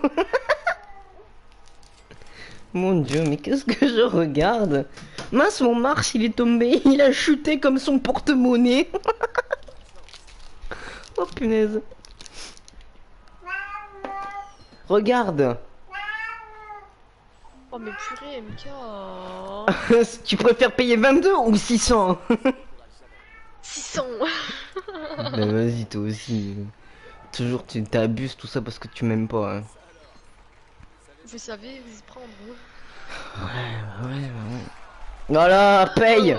Mon dieu, mais qu'est-ce que je regarde? Mince, mon Mars, il est tombé. Il a chuté comme son porte-monnaie. Oh punaise. Regarde. Oh mais purée MK. Tu préfères payer 22 ou 600? 600. Ben vas-y, toi aussi. Toujours tu t'abuses tout ça parce que tu m'aimes pas. Hein. Vous savez vous y prendre. Ouais. Voilà, paye.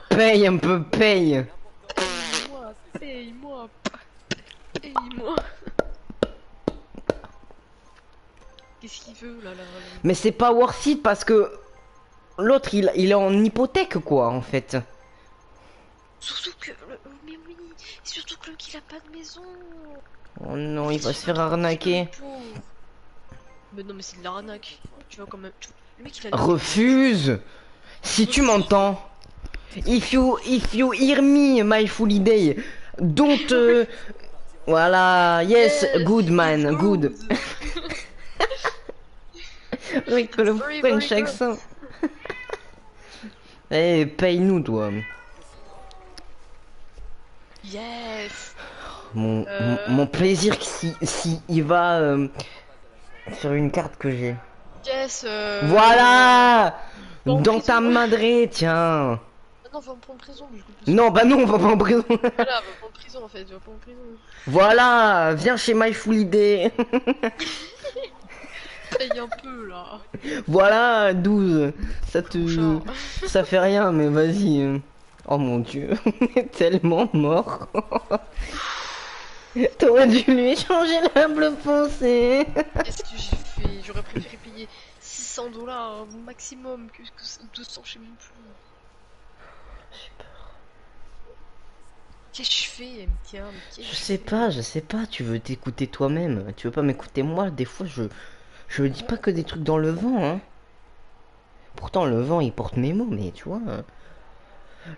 Paye un peu, paye. Paye-moi, paye-moi, paye-moi. Qu'est-ce qu'il veut là là? Mais c'est pas worth it parce que l'autre il est en hypothèque quoi en fait. Surtout que. Mais oui, Surtout que Luc, il a pas de maison. Oh non, il va se faire Surtout, arnaquer. le pauvre. Mais non, mais c'est de l'arnaque. Tu vois, quand même. Le mec, il a. Refuse. Si tu m'entends. If you hear me, my fully day, don't. Voilà, yes, good man, good. Avec le Very, French very good. accent. Eh, paye-nous, toi. Yes. Mon plaisir, si il va sur une carte que j'ai. Yes. Voilà. en Dans ta prison. madré, tiens. Ah non, va en prendre prison, du coup. parce que- Non, bah non, on va pas en prison. Voilà, va pas en prison en fait, va pas en prison. Voilà, viens chez My Full Day. Paye un peu là. Voilà, 12. Ça te. Prochain. Ça fait rien, mais vas-y. Oh mon dieu, on est tellement mort. T'aurais dû lui échanger la bleue foncée. Qu'est-ce que j'ai fait? J'aurais préféré payer 600 dollars maximum que 200, je sais même plus. Qu'est-ce que je fais, MK? Mais qu'est-ce que Je sais pas, tu veux t'écouter toi-même. Tu veux pas m'écouter moi, des fois je dis pas que des trucs dans le vent, hein. Pourtant le vent il porte mes mots, mais tu vois.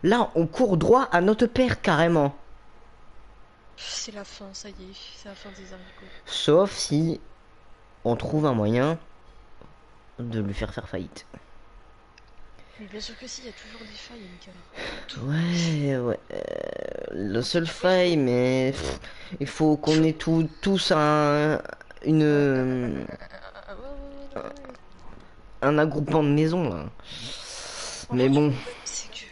Là, on court droit à notre père carrément. C'est la fin, ça y est, c'est la fin des haricots. Sauf si on trouve un moyen de lui faire faillite. Mais bien sûr que si, il y a toujours des failles, MK. Ouais. Le seul faille, mais il faut qu'on ait tous une un agroupement de maisons là. Mais bon. C'est que.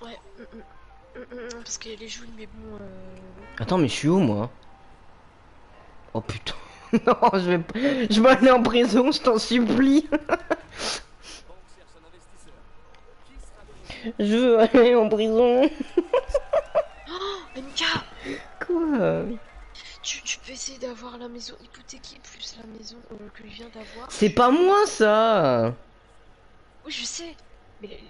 Ouais. Parce qu'il y a les jaunes, mais bon. Attends, mais je suis où moi? Oh putain. Non, je vais aller en prison, je t'en supplie. Je veux aller en prison. MK, Quoi? tu peux essayer d'avoir la maison hypothéquée plus la maison que je viens d'avoir. C'est pas moi ça. Oui, je sais. Mais.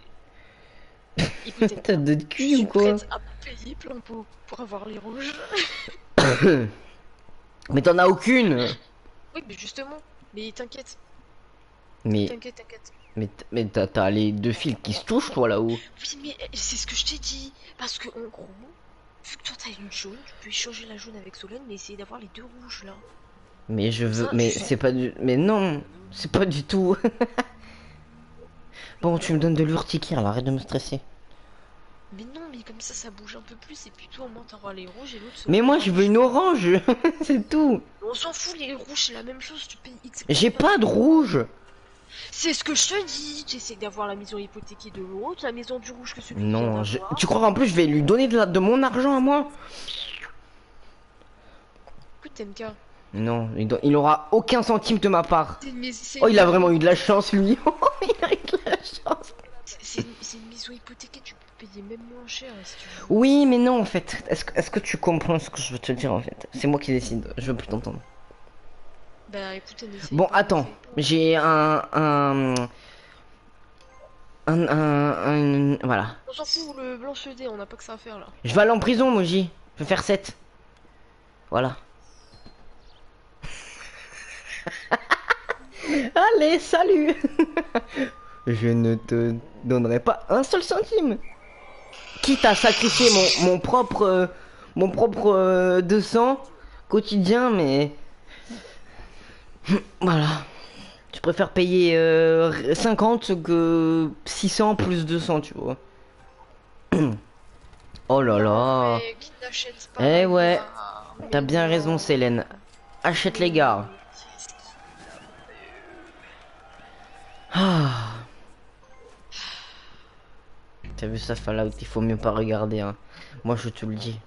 T'as de Je cul suis ou quoi? prête à payer plein pot pour avoir les rouges. Mais t'en as aucune. Oui, mais justement. Mais t'inquiète, Mais t'inquiète. mais t'as les deux fils qui se touchent toi là-haut. Oui, mais c'est ce que je t'ai dit. Parce que en gros, vu que toi t'as une jaune, tu peux échanger la jaune avec Solène, mais essayer d'avoir les deux rouges là. Mais je veux, Ça, mais je- c'est pas du, mais non, c'est pas du tout. Bon, tu me donnes de l'urticaire là, arrête de me stresser. Mais non, mais comme ça bouge un peu plus, et puis toi au moins t'auras les rouges et l'autre. Mais moi je veux une orange, c'est tout. On s'en fout, les rouges c'est la même chose, tu payes X. J'ai pas de rouge. C'est ce que je te dis, tu essaies d'avoir la maison hypothéquée de l'autre, la maison du rouge que celui qui Non, vient d'avoir. tu crois qu'en plus je vais lui donner de mon argent à moi? Écoute MK, Non, il aura aucun centime de ma part. c'est une maison. Oh, il a vraiment eu de la chance lui. Il a eu de la chance. C'est une maison hypothéquée, tu peux payer même moins cher si tu veux. Oui, mais non en fait. Est-ce que tu comprends ce que je veux te dire en fait? C'est moi qui décide. Je veux plus t'entendre. Bah écoute, elle n'essaye Bon, pas, attends, n'essaye pas. j'ai voilà. On s'en fout, le blanche dé, on n'a pas que ça à faire là. Je vais aller en prison, Moji. Je vais faire 7. Voilà. Allez, salut. Je ne te donnerai pas un seul centime. Quitte à sacrifier mon propre 200 quotidien, mais voilà. Je préfère payer 50 que 600 plus 200, tu vois. Oh là là. Mais qui n'achète pas Eh ouais, là, t'as mais bien non. raison, Célène. Achète les gars. Qu'est-ce qu'il Ah. T'as vu ça, Fallout, il faut mieux pas regarder, hein. Moi, je te le dis.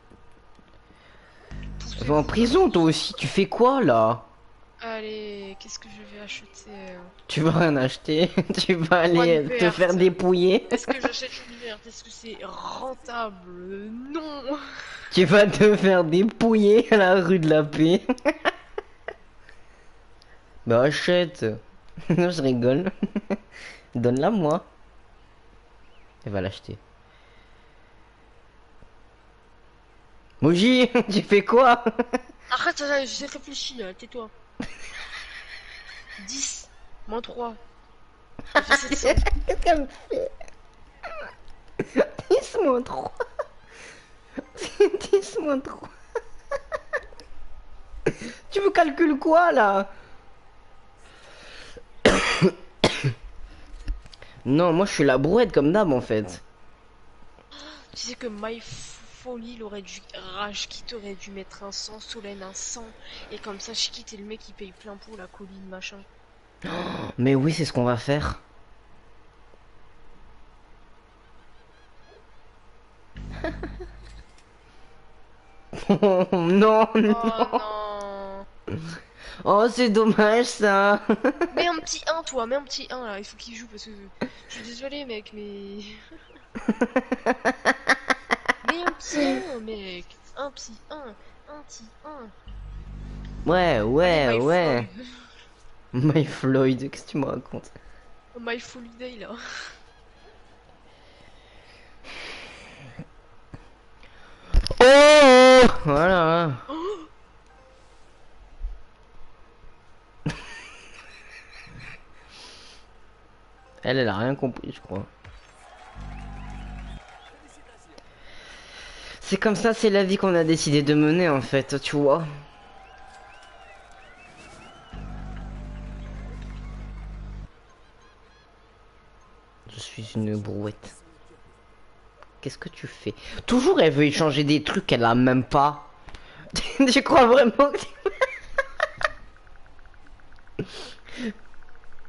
fait? Va en prison, toi aussi. Tu fais quoi, là? Allez, qu'est-ce que je vais acheter? Tu vas rien acheter. Tu vas aller Une te verte. faire dépouiller. Est-ce que j'achète une verte? Est-ce que c'est rentable? Non. Tu vas te faire dépouiller à la rue de la Paix. Bah, achète. Non, je rigole. Donne-la moi. Elle va l'acheter. Moji, tu fais quoi? Arrête, j'ai réfléchi là, tais-toi. 10 moins 3. Ça fait 700. Qu'est-ce qu'elle me fait? 10 moins 3. 10 moins 3. Tu me calcules quoi là? Non, moi je suis la brouette comme d'hab en fait. Tu sais que Folie, il aurait dû. Rage qui t'aurait dû mettre un 100, Solène un 100. Et comme ça, je quitte le mec qui paye plein pot la colline machin. Mais oui, c'est ce qu'on va faire. Oh, non, Oh non. non. Oh, c'est dommage ça. Mets un petit 1, toi, mets un petit 1 là, il faut qu'il joue parce que. Je suis désolé, mec, mais. Mets un petit 1, mec. Un petit 1. Un petit 1. Ouais, ouais, Allez, ouais. My Floyd, qu'est-ce que tu me racontes? My Folie Day là. Oh, voilà. Elle a rien compris, je crois. C'est comme ça, c'est la vie qu'on a décidé de mener en fait, tu vois. Je suis une brouette. Qu'est-ce que tu fais? Toujours elle veut échanger des trucs qu'elle a même pas. Je crois vraiment que...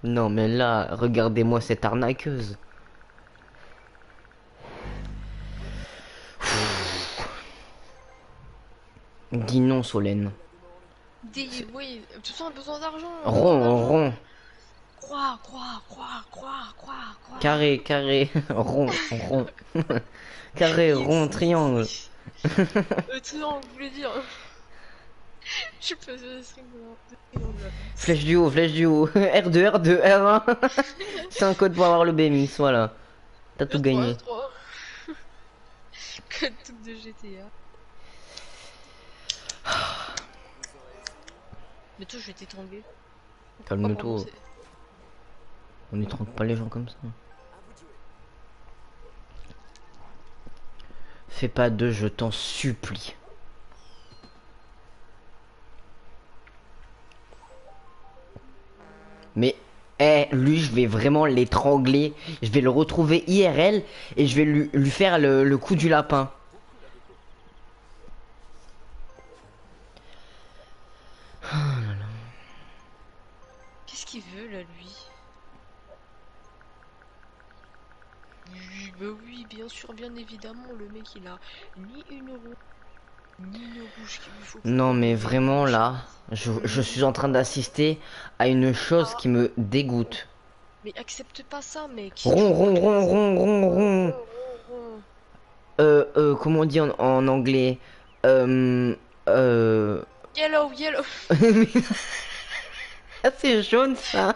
Non mais là, regardez-moi cette arnaqueuse. Dis non Solène. Oui, tout ça a besoin d'argent. Rond. Croix. Carré. Rond. Carré, rond, triangle. Triangle, je voulais dire. Je peux se Flèche du haut. R2, R1. C'est un code pour avoir le BMX, voilà. T'as tout gagné. Code tout de GTA. Mais toi, je vais t'étrangler. Calme-toi. On n'étrangle pas les gens comme ça. Fais pas de, je t'en supplie. Mais, lui, je vais vraiment l'étrangler. Je vais le retrouver IRL et je vais lui faire le coup du lapin. Oh là là. Qu'est-ce qu'il veut là, lui? Bah oui, bien sûr, bien évidemment, le mec il a ni une roue, ni une rouge qu'il lui faut. Non mais vraiment là, je suis en train d'assister à une chose qui me dégoûte. Mais accepte pas ça, mec. Rond. Comment on dit en anglais? Yellow. Ah, c'est jaune ça.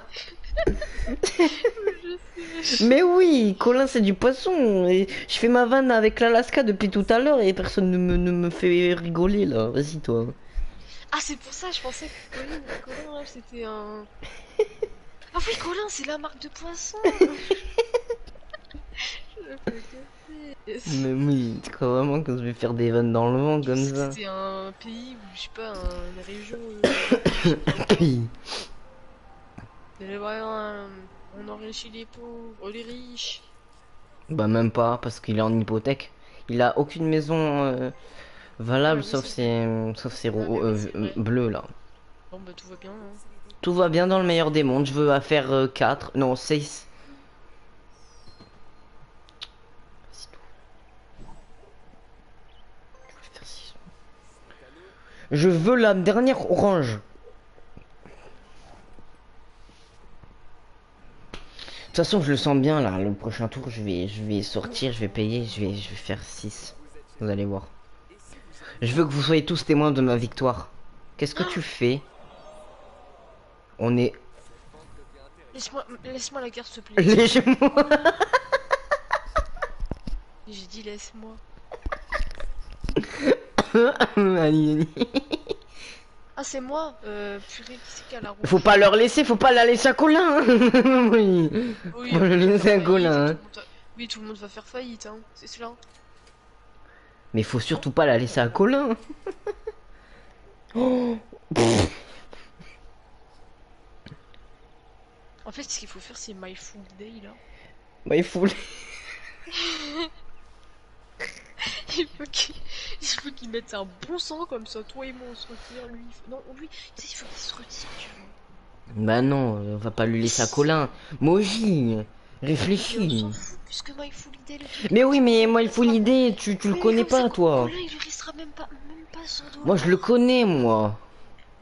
Mais oui, Colin c'est du poisson. Et je fais ma vanne avec l'Alaska depuis tout à l'heure et personne ne me fait rigoler là. Vas-y toi. Ah, c'est pour ça, je pensais que Colin là, c'était un... Ah oui, Colin, c'est la marque de poisson. Mais oui, tu crois vraiment que je vais faire des vannes dans le vent comme ça? C'était un pays ou je sais pas, une région. Pays. On enrichit les pauvres, les riches. Bah même pas, parce qu'il est en hypothèque. Il a aucune maison valable, Ouais, oui, sauf ses vrai. bleus là. Bon bah tout va bien. Hein. Tout va bien dans le meilleur des mondes. Je veux à faire 4, non 6. Je veux la dernière orange. De toute façon, je le sens bien là. Le prochain tour, je vais sortir, je vais payer, je vais faire 6. Vous allez voir. Je veux que vous soyez tous témoins de ma victoire. Qu'est-ce que tu fais? On est... Laisse-moi la guerre, s'il te plaît. Laisse-moi. J'ai dit laisse-moi. Allez, allez. Ah, c'est moi. Purée, qui c'est qui a la rouge? Faut pas leur laisser, faut pas la laisser à Colin. Oui. Oui, Faut la on va laisser à faire faillite, Colin. tout Hein. le monde va- Oui, tout le monde va faire faillite, hein. C'est cela. Mais faut surtout pas la laisser à Colin. Oh. En fait, ce qu'il faut faire, c'est My Full Day, là. Bah il faut. Il faut qu'il mette un bon sang comme ça. Toi et moi, on se retire. Lui, non, lui, tu sais, il faut qu'il se retire, tu vois. Bah non, on va pas lui laisser à Colin. Moji, Mais on réfléchis. s'en fout, puisque My Full Day, le truc. Mais oui, mais moi il il faut restera- l'idée, tu le Mais connais comme ça, pas toi. Colin, il lui restera même pas 100 $. Moi je le connais moi.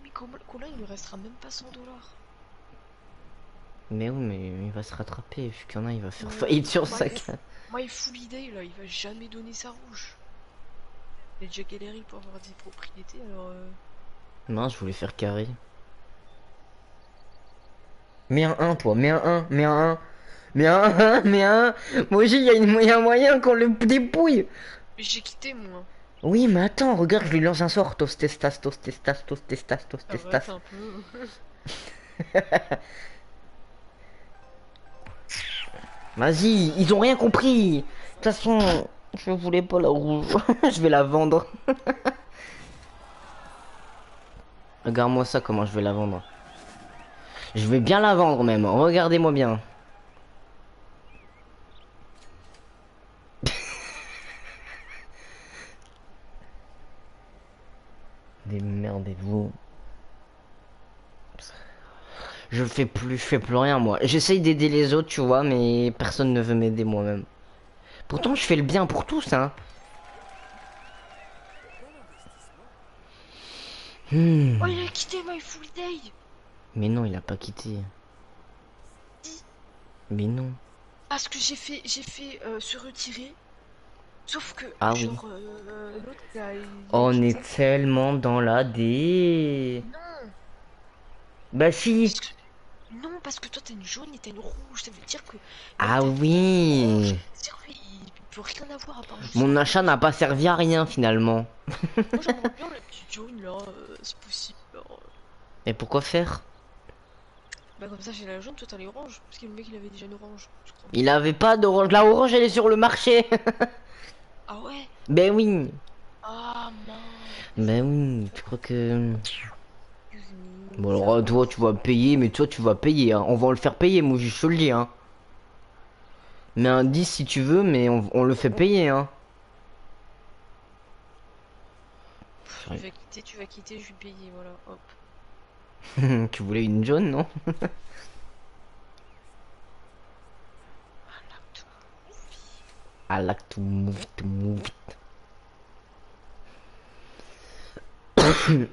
Mais Colin, il lui restera même pas 100 $. Mais oui, mais il va se rattraper, vu qu'il y en a, il va faire Ouais. faillite sur Ouais, sa mais- carte. My Full Day, là, il va jamais donner sa rouge. Il a déjà galéré pour avoir des propriétés, alors... Non, je voulais faire carré. Mets un 1 toi, mets un 1, mets un 1. Mets un 1, mets un 1. Moji, il y a un moyen qu'on le dépouille. Mais j'ai quitté, moi. Oui, mais attends, regarde, je lui lance un sort. Tostestas, tostestas, tostestas, Ah ouais, tostestas. c'est un peu... Vas-y, ils ont rien compris. De toute façon, je voulais pas la rouge. Je vais la vendre. Regarde-moi ça, comment je vais la vendre. Je vais bien la vendre même. Regardez-moi bien. Démerdez-vous. Je fais plus rien moi. J'essaye d'aider les autres, tu vois, mais personne ne veut m'aider moi-même. Pourtant, je fais le bien pour tous, hein. Hmm. Oh, il a quitté My Full Day. Mais non, il a pas quitté. Mais non. Parce que j'ai fait se retirer. Sauf que, Ah genre, l'autre, il a On quitté. est tellement dans la D. Non, Bah si. non, parce que toi, t'as une jaune et t'as une rouge. Ça veut dire que... Ah t'as- oui. C'est vrai, il peut rien avoir à part juste... Mon achat n'a pas servi à rien finalement. Moi, j'aimerais bien le petit jaune, là, c'est possible. Alors, Et pourquoi faire? bah, comme ça, j'ai la jaune, toi, t'as les oranges. Parce que le mec, il avait déjà une orange, je crois. Il avait pas d'orange. La orange elle est sur le marché. Ah ouais? Ben oui. Ah, mince. Ben oui. Tu crois que... Excuse me. Bon alors toi tu vas payer, mais toi tu vas payer. Hein. On va le faire payer, moi je te le dis. Hein. Mets un 10 si tu veux, mais on le fait payer. Hein. Tu vas quitter, je vais payer, voilà, hop. Tu voulais une jaune, non? I like to move it.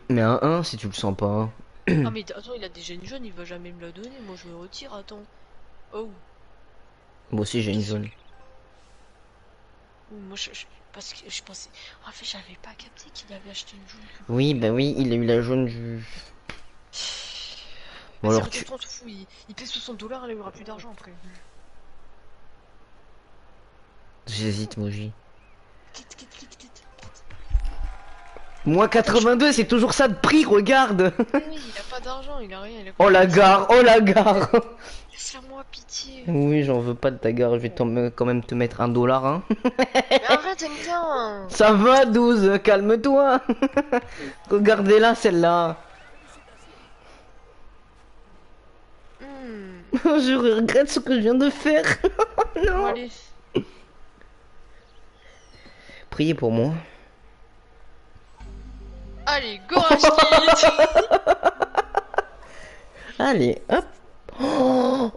Mais un 1 si tu le sens pas. Hein. Ah mais attends, il a déjà une jaune, il va jamais me la donner, moi je me retire, attends. Oh, Moi aussi j'ai une jaune. moi parce que je pensais... En fait, j'avais pas capté qu'il avait acheté une jaune. Oui, bah oui, il a eu la jaune du... Bon Vas-y, alors tu... retourne, on s'en fout, il paie 60 $, il aura plus d'argent après. J'hésite, Moji. Quitte. Moi 82, c'est toujours ça de prix, regarde. Oui, il a pas d'argent, il a rien, il a Oh la gare, oh la gare. Laisse-la-moi, pitié. Oui, j'en veux pas de ta gare, je vais quand même te mettre $1, hein. Mais arrête, elle me vient. Ça va 12, calme-toi. Regardez-la celle-là. Je regrette ce que je viens de faire. Bon, Non. allez. Priez pour moi. Allez, go Rashkid. Allez, hop. Oh,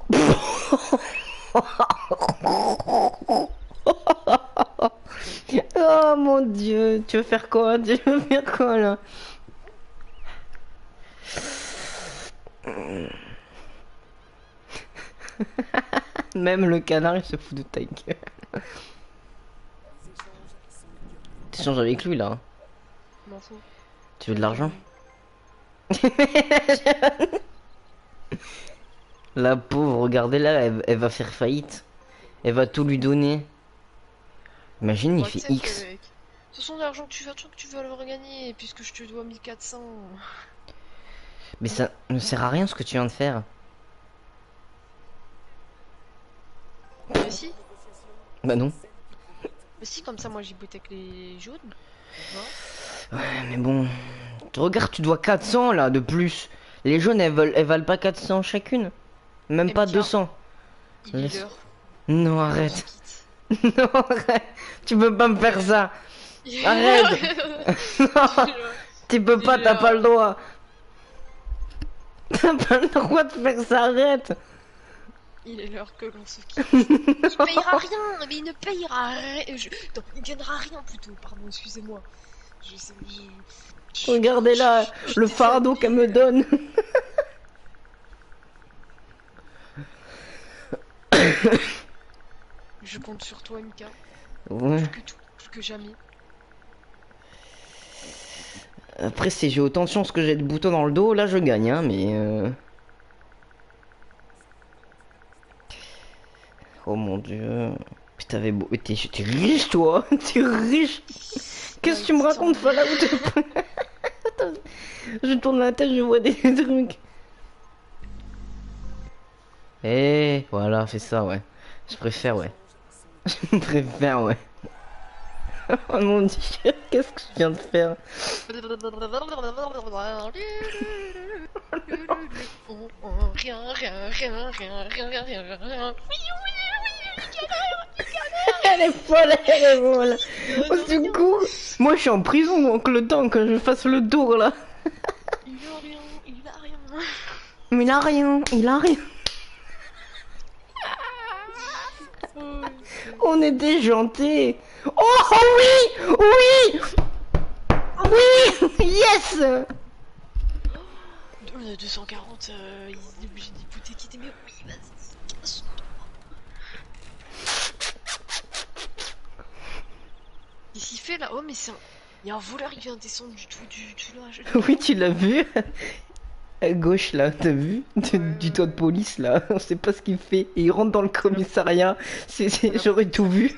oh mon dieu, tu veux faire quoi? Tu veux faire quoi là? Même le canard il se fout de ta gueule. T'échanges avec lui là. M'en fous. Tu veux de l'argent? La pauvre, regardez-la, elle va faire faillite. Elle va tout lui donner. Imagine, il Ouais, fait tu sais X. toute façon, l'argent que tu vas le regagner, puisque je te dois 1400. Mais ça ne sert à rien ce que tu viens de faire. Mais si, Bah non. mais si, comme ça, moi j'hypothèque les jaunes. Tu vois. Ouais, mais bon. Regarde, tu dois 400 là de plus. Les jaunes, elles valent pas 400 chacune. Même Et pas Mika, 200. il est Laisse- l'heure. Non, On arrête. se quitte. Non, arrête. Tu peux pas me faire ça. Arrête. Non, tu peux pas, t'as pas le droit. T'as pas le droit de faire ça, arrête. Il est l'heure que l'on se quitte. Il payera rien, mais il ne payera rien. Non, il gagnera rien plutôt, pardon, excusez-moi. Je sais, Regardez là, le fardeau qu'elle me donne. Je compte sur toi, Mika. Ouais. Plus que tout, plus que jamais. Après, si j'ai autant de chance que j'ai de boutons dans le dos, là je gagne, hein, mais. Oh mon dieu. Putain, t'es riche toi. T'es riche. Qu'est-ce que tu me racontes, Fallout? Attends, je tourne la tête, je vois des trucs. Eh, voilà, fais ça, ouais. Je préfère, ouais. Je préfère, ouais. Oh mon dieu, qu'est-ce que je viens de faire? Rien. Elle est folle, elle est folle. Au secours. Moi, je suis en prison, donc le temps que je fasse le tour, là. Il a rien, il a rien. Mais il a rien, il a rien. On est déjanté. Oh oui, oui, oui, yes. 240, il est obligé d'hypothéquer, mais oui, vas-y. Qu'est-ce qu'il fait là? Oh, mais c'est un... Il y a un voleur qui vient descendre du tout du village. Oui, tu l'as vu? À gauche là, t'as vu? Du toit de police là, on sait pas ce qu'il fait. Et il rentre dans le commissariat. J'aurais tout vu.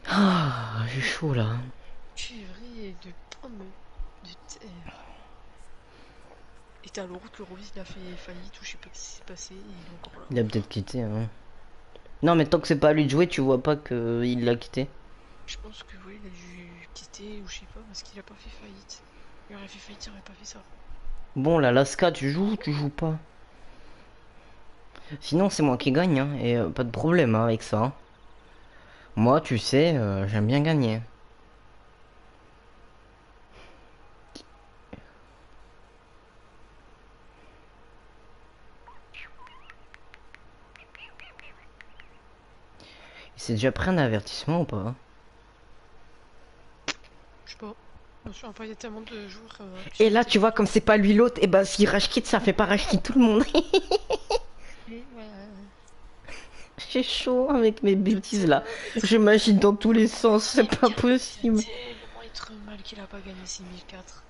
Ah, j'ai chaud là. Purée de pommes de terre. Et t'as le route, le Rovis il a fait faillite ou je sais pas ce qui s'est passé, il est encore là. Il a peut-être quitté, hein. Non, mais tant que c'est pas à lui de jouer, tu vois pas que il l'a quitté. Je pense que oui, il a dû quitter ou je sais pas parce qu'il a pas fait faillite. Il aurait fait faillite, il aurait pas fait ça. Bon, la Lasca, tu joues ou tu joues pas? Sinon, c'est moi qui gagne, hein, et pas de problème hein, avec ça. Hein. Moi, tu sais, j'aime bien gagner. C'est déjà pris un avertissement ou pas? Je sais pas. Je me souviens pas, il y a tellement de jours. Et là, tu vois, comme c'est pas lui l'autre, et bah si rage quitte, ça fait pas rage quitte tout le monde. J'ai chaud avec mes bêtises là. Je m'agite dans tous les sens, c'est pas possible. Tellement être mal qu'il a pas gagné 6004.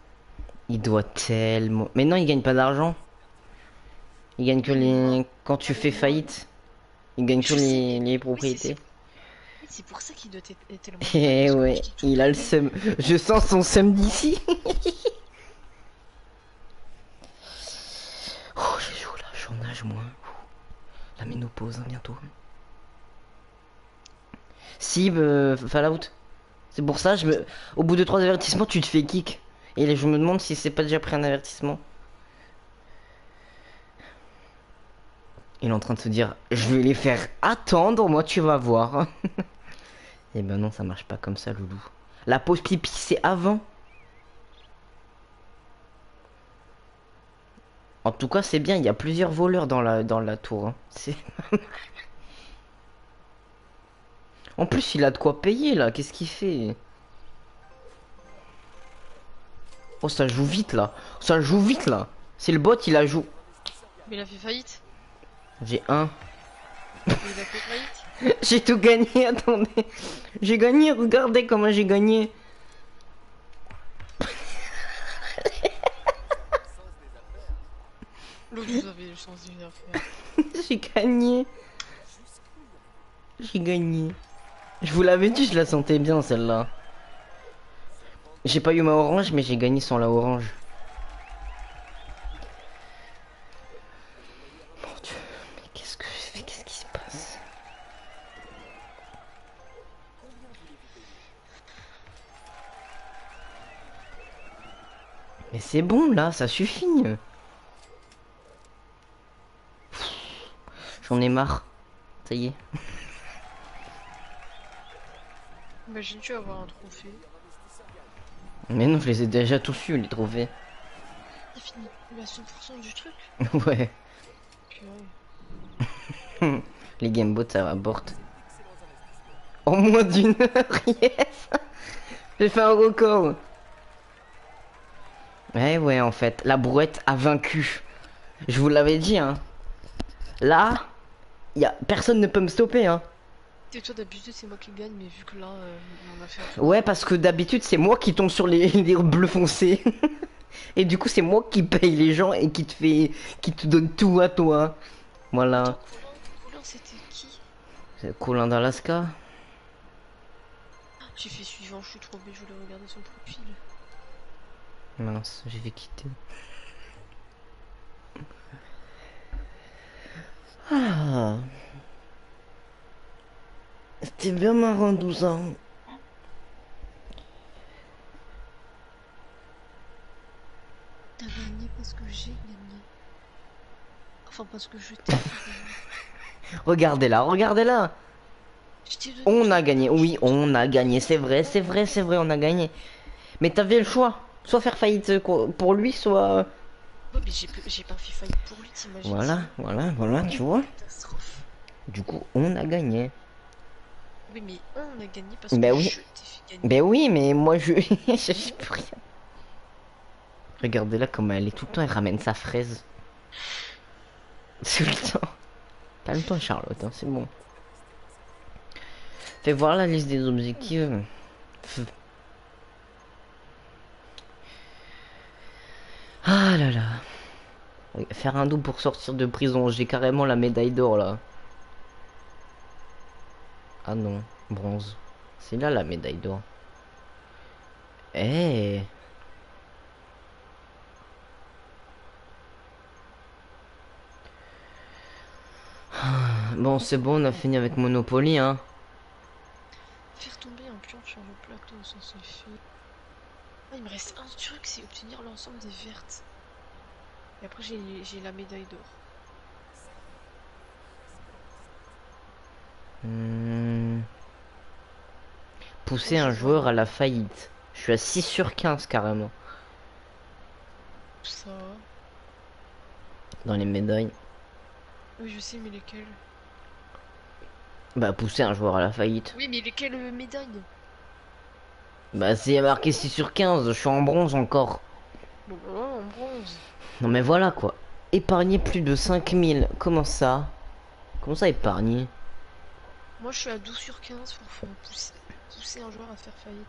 Il doit tellement. Mais non, il gagne pas d'argent. Il gagne que les. Quand tu fais faillite. Il gagne que les propriétés. Oui, c'est pour ça qu'il doit être tellement. Eh ouais, il a le seum. Je sens son seum d'ici. Oh, j'ai chaud là, j'en nage moi. La ménopause, hein, bientôt. Si, Fallout. C'est pour ça, au bout de 3 avertissements, tu te fais kick. Et là, je me demande si c'est pas déjà pris un avertissement. Il est en train de se dire, je vais les faire attendre, moi tu vas voir. Et ben non, ça marche pas comme ça, loulou. La pause pipi, c'est avant. En tout cas, c'est bien, il y a plusieurs voleurs dans la tour. Hein. En plus, il a de quoi payer, là. Qu'est-ce qu'il fait? Oh, ça joue vite, là. Ça joue vite, là. C'est le bot, il a joué. Mais il a fait faillite. J'ai un. Il a fait faillite. J'ai tout gagné, attendez. J'ai gagné, regardez comment j'ai gagné. L'autre, vous avez le sens d'une affaire. J'ai gagné. J'ai gagné. Je vous l'avais dit, je la sentais bien celle-là. J'ai pas eu ma orange, mais j'ai gagné sans la orange. Mon Dieu, mais qu'est-ce que je fais? Qu'est-ce qui se passe? Mais c'est bon là, ça suffit. J'en ai marre. Ça y est. Imagine-tu avoir un trophée. Mais non, je les ai déjà tous eus, les trophées. C'est fini. Il a 100% du truc. Ouais. Purée. Les gamebots, ça rapporte. En moins d'une heure, yes. J'ai fait un record. Ouais, en fait, la brouette a vaincu. Je vous l'avais dit, hein. Là, personne ne peut me stopper, hein. Et toi d'habitude c'est moi qui gagne, mais vu que là on a fait un truc. Ouais, parce que d'habitude, c'est moi qui tombe sur les bleus foncés. Et du coup, c'est moi qui paye les gens et qui te donne tout à toi. Voilà. Attends, Colin, c'était qui? C'est Colin d'Alaska. J'ai fait suivant, je suis trop bête, je voulais regarder son profil. Mince, j'ai fait quitter. Ah. C'était bien marrant 12 ans. T'as gagné parce que j'ai gagné. Enfin parce que je t'ai fait gagner. Regardez-la, regardez-la. Je t'ai donné On tout a le gagné, temps, oui, on a gagné, c'est vrai, on a gagné. Mais t'avais le choix, soit faire faillite pour lui, soit... Ouais, mais j'ai pas fait faillite pour lui, t'imagines? Voilà, tu vois. Catastrophe. Du coup, on a gagné. Oui, mais on a gagné parce Ben que oui. je t'ai fait gagner. Ben oui, mais moi je... je sais plus rien. Regardez-la comme elle est tout le temps, elle ramène sa fraise. Tout le temps. Calme-toi Charlotte, hein, c'est bon. Fais voir la liste des objectifs. Ah là là. Oui, faire un double pour sortir de prison, j'ai carrément la médaille d'or là. Ah non, bronze. C'est là la médaille d'or. Eh. Bon, c'est bon, on a fini avec Monopoly, hein. Faire tomber un pion sur le plateau, ça c'est fait. Ah, il me reste un truc, c'est obtenir l'ensemble des vertes. Et après j'ai la médaille d'or. Pousser un joueur à la faillite. Je suis à 6 sur 15 carrément. Ça. Dans les médailles. Oui, je sais, mais lesquelles? Bah, pousser un joueur à la faillite. Oui, mais lesquelles médailles? Bah, c'est marqué 6 sur 15, je suis en bronze encore. Bon, bah, en bronze. Non, mais voilà quoi. Épargner plus de 5000. Comment ça? Comment ça épargner? Moi, je suis à 12 sur 15 pour faire pousser un joueur à faire faillite.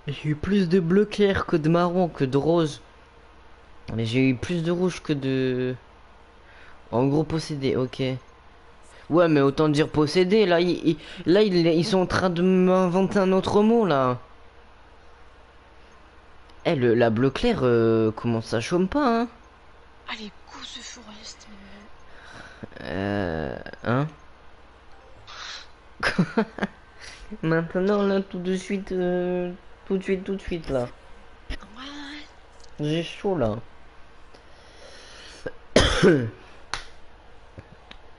J'ai eu plus de bleu clair que de marron que de rose. Mais j'ai eu plus de rouge que de... En gros possédé, ok. Ouais, mais autant dire possédé, là, ils sont en train de m'inventer un autre mot, là. Eh, la bleu clair, comment ça chôme pas, hein? Allez, go The Forest maintenant. Hein? Maintenant, là, tout de suite, tout de suite, là. Ouais. J'ai chaud, là.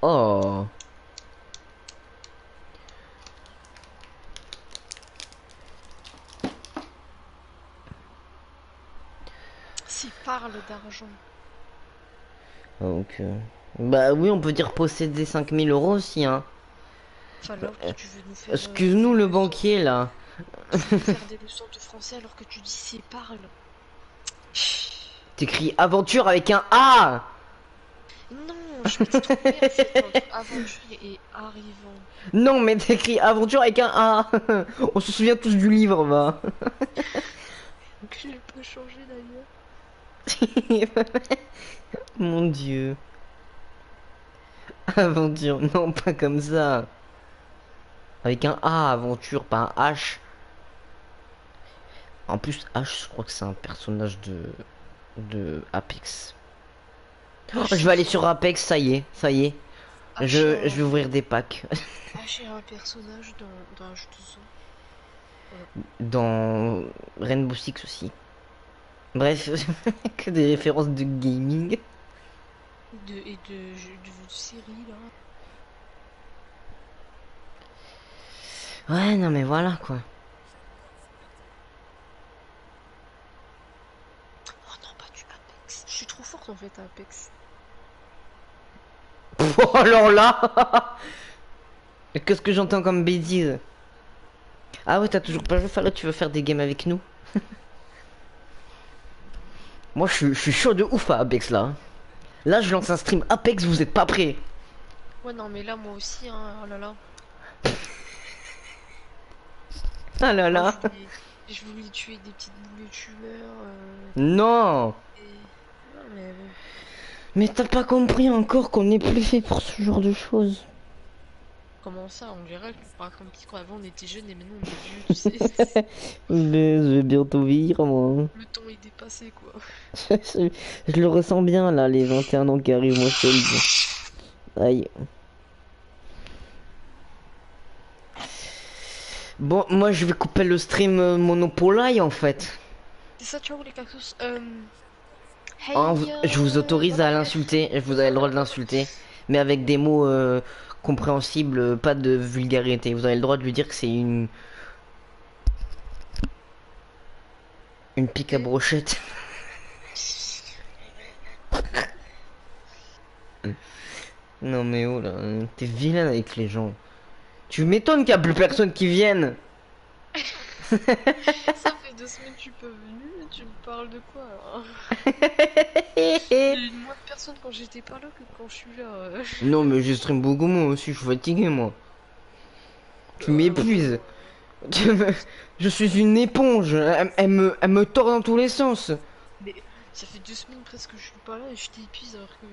Oh. S'il parle d'argent. Donc, bah oui, on peut dire posséder 5000 euros aussi, hein. Enfin, alors que tu veux nous faire... Excuse-nous, le banquier, là. faire des leçons de français alors que tu dis c'est parle. T'écris aventure avec un A. Non, je m'étais trompée en fait entre aventure et arrivant. Non, mais t'écris aventure avec un A. On se souvient tous du livre, va. Que je l'ai pas changé d'ailleurs. Mon Dieu. Aventure, non, pas comme ça. Avec un A, aventure, pas un H. En plus, H, je crois que c'est un personnage de Apex. Oh, je vais aller sur Apex, ça y est, ça y est. Je vais ouvrir des packs. J'ai un personnage dans H2O. Dans Rainbow Six aussi. Bref, que des références de gaming. Et de série là. Ouais, non mais voilà quoi. Oh non, pas du Apex. Je suis trop forte en fait à Apex. Oh, alors là. Qu'est-ce que j'entends comme bêtise? Ah ouais, t'as toujours pas joué, Fallait tu veux faire des games avec nous? Moi je suis chaud de ouf à Apex là. Là je lance un stream Apex, vous êtes pas prêts. Ouais, non, mais là, moi aussi, hein. Oh là là. Ah là Moi, là. je voulais tuer des petites boules de tueurs. Non. Non, mais bon. Mais t'as pas compris encore qu'on est plus fait pour ce genre de choses. Comment ça? On dirait que par comme petit quand avant on était jeunes et maintenant on est vieux, tu sais. Mais je vais bientôt vieillir moi. Le temps est dépassé quoi. Je le ressens bien là, les 21 ans qui arrivent, moi je te le dis. Aïe. Bon, moi je vais couper le stream Monopoly en fait. C'est ça, ciao les cactus. Hey, Hein, je vous autorise à bye bye. l'insulter, vous avez le droit de l'insulter, mais avec des mots compréhensibles, pas de vulgarité. Vous avez le droit de lui dire que c'est une pique à brochette. Non mais oh là, t'es vilain avec les gens. Tu m'étonnes qu'il n'y a plus personne qui vienne. Ça fait 2 semaines que tu peux venir, tu me parles de quoi alors? Il y a eu moins de personnes quand j'étais pas là que quand je suis là. Non mais je stream beaucoup moi aussi, je suis fatigué moi. Tu m'épuises. Je suis une éponge, elle me tord dans tous les sens. Mais ça fait 2 semaines presque que je suis pas là et je t'épuise alors que.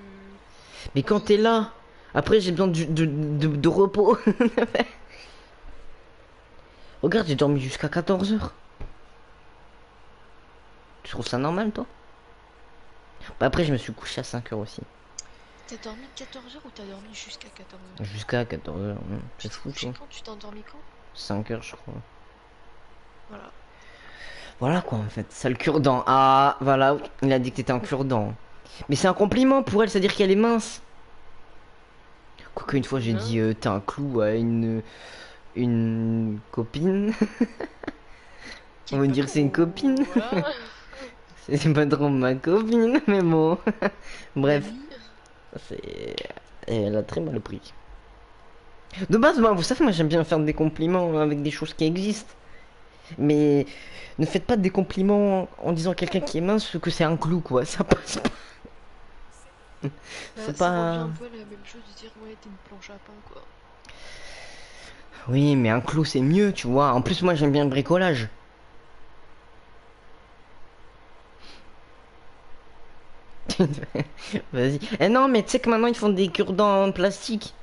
Mais quand t'es là, après j'ai besoin de repos. Regarde, j'ai dormi jusqu'à 14 h. Tu trouves ça normal toi? Bah après je me suis couché à 5 h aussi. T'as dormi 14 heures ou t'as dormi jusqu'à 14 heures? Jusqu'à 14 h, Tu c'est t'es fou couché toi. quand? Tu t'es endormi quand? 5 h je crois. Voilà. Voilà quoi en fait, sale cure-dent. Ah voilà, il a dit que t'étais un cure-dent. Mais c'est un compliment pour elle, c'est-à-dire qu'elle est mince. Quoique une fois j'ai dit t'es un clou à une copine. On va dire que c'est une copine. Voilà. C'est pas trop ma copine, mais bon. Bref, Mamie. c'est... Elle a très mal pris. De base, moi, vous savez, moi j'aime bien faire des compliments avec des choses qui existent. Mais ne faites pas des compliments en disant à quelqu'un qui est mince que c'est un clou, quoi. Ça passe pas. C'est Ça pas... revient un peu à la même chose de dire ouais t'es une planche à pain quoi. Oui, mais un clou c'est mieux, tu vois. En plus, moi j'aime bien le bricolage. Vas-y. Eh non, mais tu sais que maintenant ils font des cure-dents en plastique.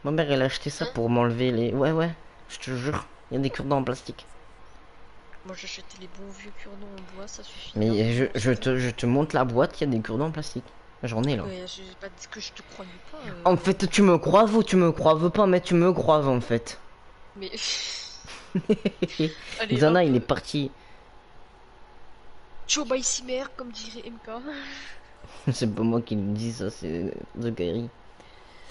Ma mère elle a acheté ça pour m'enlever les... Ouais, ouais, je te jure. Il y a des cure-dents en plastique. Moi j'achète les bons vieux cure-dents en bois, ça suffit. Mais je te montre la boîte, il y a des cure-dents en plastique. J'en ai là. Ouais, j'ai pas dit que je te croyais pas. En fait, tu me crois ou tu me crois pas, mais tu me crois en fait. Mais. Allez, Zana, hop. il est parti. Joe by Cimer, comme dirait MK. C'est pas moi qui le dis, ça, c'est The Kairi.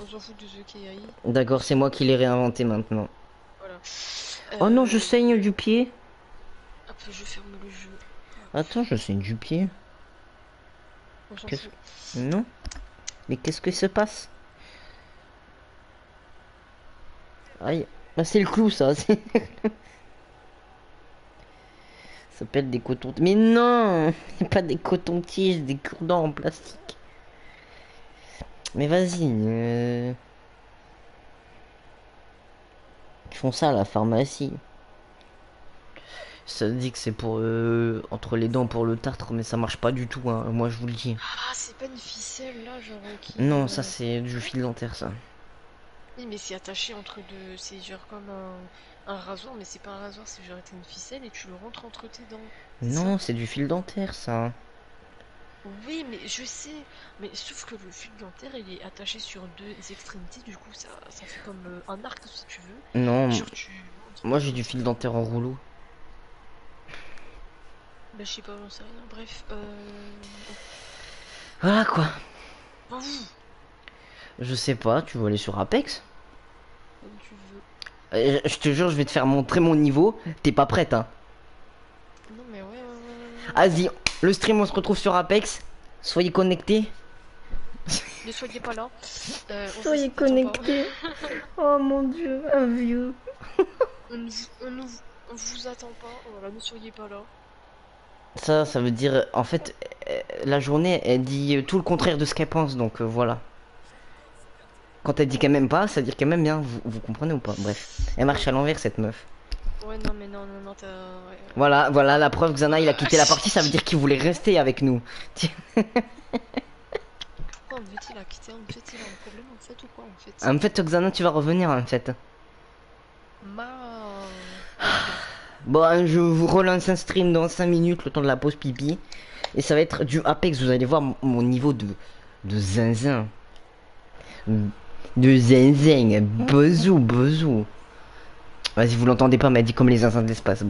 On s'en fout de The Kairi. D'accord, c'est moi qui l'ai réinventé maintenant. Voilà. Oh non, je saigne du pied. Hop, je ferme le jeu. Attends, je saigne du pied. On s'en Qu'est-ce- fout. Non? Mais qu'est-ce qui se passe? Aïe. Bah, c'est le clou, ça. Ça s'appelle des cotons... Mais non! C'est pas des cotons-tiges, des cure-dents en plastique. Mais vas-y. Ils font ça à la pharmacie. Ça dit que c'est pour entre les dents pour le tartre, mais ça marche pas du tout, hein. Moi je vous le dis. Ah, c'est pas une ficelle là, genre qui. Non, ça c'est du fil dentaire, ça. Oui, mais c'est attaché entre deux. C'est genre comme un rasoir, mais c'est pas un rasoir, c'est genre une ficelle et tu le rentres entre tes dents. C'est ça? Non, c'est du fil dentaire, ça. Oui, mais je sais. Mais sauf que le fil dentaire il est attaché sur deux extrémités, du coup ça fait comme un arc si tu veux. Non, Genre tu. moi j'ai du fil dentaire en rouleau. Bah, je sais pas, j'en sais rien. Bref, Voilà quoi. bah, vous, Je sais pas, tu veux aller sur Apex? comme tu veux. Je te jure, je vais te faire montrer mon niveau. T'es pas prête, hein. Non, mais ouais. Vas-y, le stream, on se retrouve sur Apex. Soyez connectés. Ne soyez pas là. Soyez connectés. Oh mon dieu, un vieux. On vous attend pas. Voilà, ne soyez pas là. Ça veut dire, en fait, la journée, elle dit tout le contraire de ce qu'elle pense, donc voilà. Quand elle dit qu'elle m'aime pas, ça veut dire qu'elle m'aime bien, vous comprenez ou pas? Bref, elle marche à l'envers, cette meuf. Ouais, non, mais non, t'as. Ouais. Voilà la preuve que Xana, il a quitté la partie, ça veut dire qu'il voulait rester avec nous. Pourquoi en fait il a quitté? En fait, il a un problème en fait ou quoi en fait? En fait, Xana, tu vas revenir, en fait. Ma. Bon, je vous relance un stream dans 5 minutes, le temps de la pause pipi. Et ça va être du Apex, vous allez voir mon niveau de zinzin. De zinzin, bezou. Vas-y, vous l'entendez pas, mais elle dit comme les zinzins de l'espace. Bref.